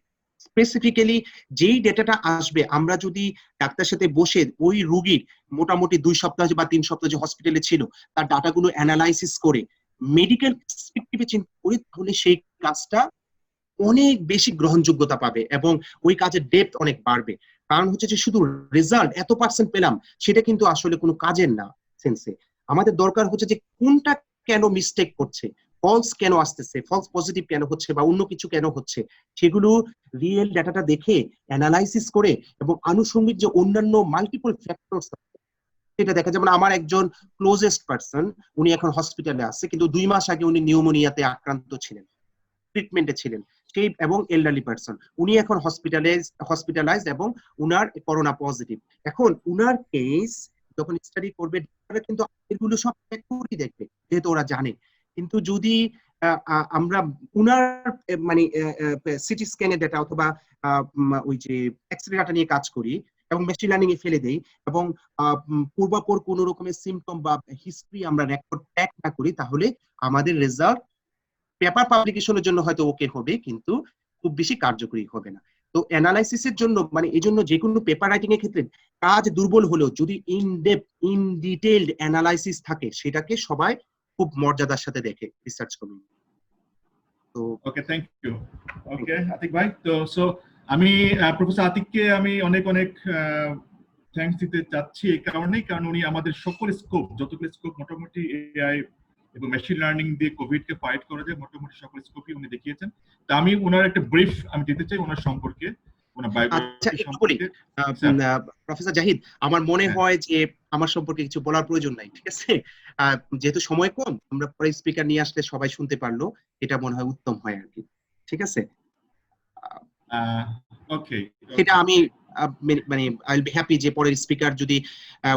স্পেসিফিক্যালি যেই ডেটাটা আসবে, আমরা যদি ডাক্তার সাথে বসে ওই রোগীর মোটামুটি 2 সপ্তাহ বা 3 সপ্তাহ যে হসপিটালে ছিল তার ডাটাগুলো অ্যানালাইসিস করে মেডিকেল পার্সপেক্টিভে চিন্তা করি, তাহলে সেই কাজটা অনেক বেশি গ্রহণযোগ্যতা পাবে এবং ওই কাজের ডেপথ অনেক বাড়বে। কারণ হচ্ছে যে শুধু রেজাল্ট এত পার্সেন্ট পেলাম সেটা কিন্তু আসলে কোনো কাজের না সেন্সে। আমাদের দরকার হচ্ছে যে কোনটা কেন মিস্টেক করছে, ফলস কেন আসতেছে, ফলস পজিটিভ কেন হচ্ছে বা অন্য কিছু কেন হচ্ছে, সেগুলো রিয়েল ডাটাটা দেখে অ্যানালাইসিস করে এবং আনুষঙ্গিক যে অন্যান্য মাল্টিপল ফ্যাক্টরস সেটা দেখা। যেমন আমার একজন ক্লোজেস্ট পার্সন, উনি এখন হসপিটালে আছে, কিন্তু 2 মাস আগে উনি নিউমোনিয়াতে আক্রান্ত ছিলেন, ট্রিটমেন্টে ছিলেন, সেই এবং এল্ডারলি পারসন। উনি এখন হসপিটালাইজড এবং উনার করোনা পজিটিভ। এখন উনার কেস যখন স্টাডি করবে তারা কিন্তু এগুলো সব চেক করে দেখবে, যেহেতু ওরা জানে। কিন্তু যদি আমরা উনার মানে সিটি স্ক্যানের ডেটা অথবা ওই যে এক্সরে ডাটা নিয়ে কাজ করি এবং মেশিন লার্নিং এ ফেলে দেই এবং পূর্বাপর কোন রকমের সিমটম বা হিস্ট্রি আমরা রেকর্ড ট্র্যাক না করি, তাহলে আমাদের রেজাল্ট পেপার পাবলিকেশনের জন্য হয়তো ওকে হবে, কিন্তু খুব বেশি কার্যকরী হবে না। তো অ্যানালাইসিসের জন্য মানে এই জন্য যে কোনো পেপার রাইটিং এর ক্ষেত্রে কাজ দুর্বল হলেও যদি in depth in detailed analysis থাকে, সেটাকে সবাই খুব মর্যাদার সাথে দেখে রিসার্চ কমিউনিটি। তো ওকে, থ্যাংক ইউ। ওকে আতিক ভাই, তো সো আমি প্রফেসর আতিককে আমি অনেক থ্যাঙ্কস দিতে চাচ্ছি এই কারণেই, কারণ উনি আমাদের সকল স্কোপ, যতগুলো স্কোপ মোটামুটি এআই এবং মেশিন লার্নিং দিয়ে কোভিড কে ফাইট করা যায়, মোটামুটি সকল স্কোপই উনি দেখিয়েছেন। তো আমি ওনার একটা ব্রিফ আমি দিতে চাই ওনার সম্পর্কে, ওনার বায়োগ্রাফি সম্পর্কে। প্রফেসর জাহিদ, আমার মনে হয় যে আমার সম্পর্কে কিছু বলার প্রয়োজন নাই, ঠিক আছে? যেহেতু সময় কম, আমরা পরে স্পিকার নিয়ে আসলে সবাই শুনতে পারলো, এটা মনে হয় উত্তম হয় আর কি, ঠিক আছে? ওকে, সেটা আমি মানে আই উইল বি হ্যাপি যে পরের স্পিকার যদি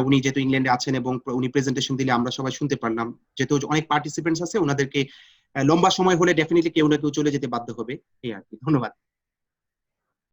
উনি যেহেতু ইংল্যান্ডে আছেন এবং উনি প্রেজেন্টেশন দিলে আমরা সবাই শুনতে পারলাম, যেহেতু অনেক পার্টিসিপেন্টস আছে, ওনাদেরকে লম্বা সময় হলে ডেফিনেটলি কেউ না কেউ চলে যেতে বাধ্য হবে, এই আর কি। ধন্যবাদ।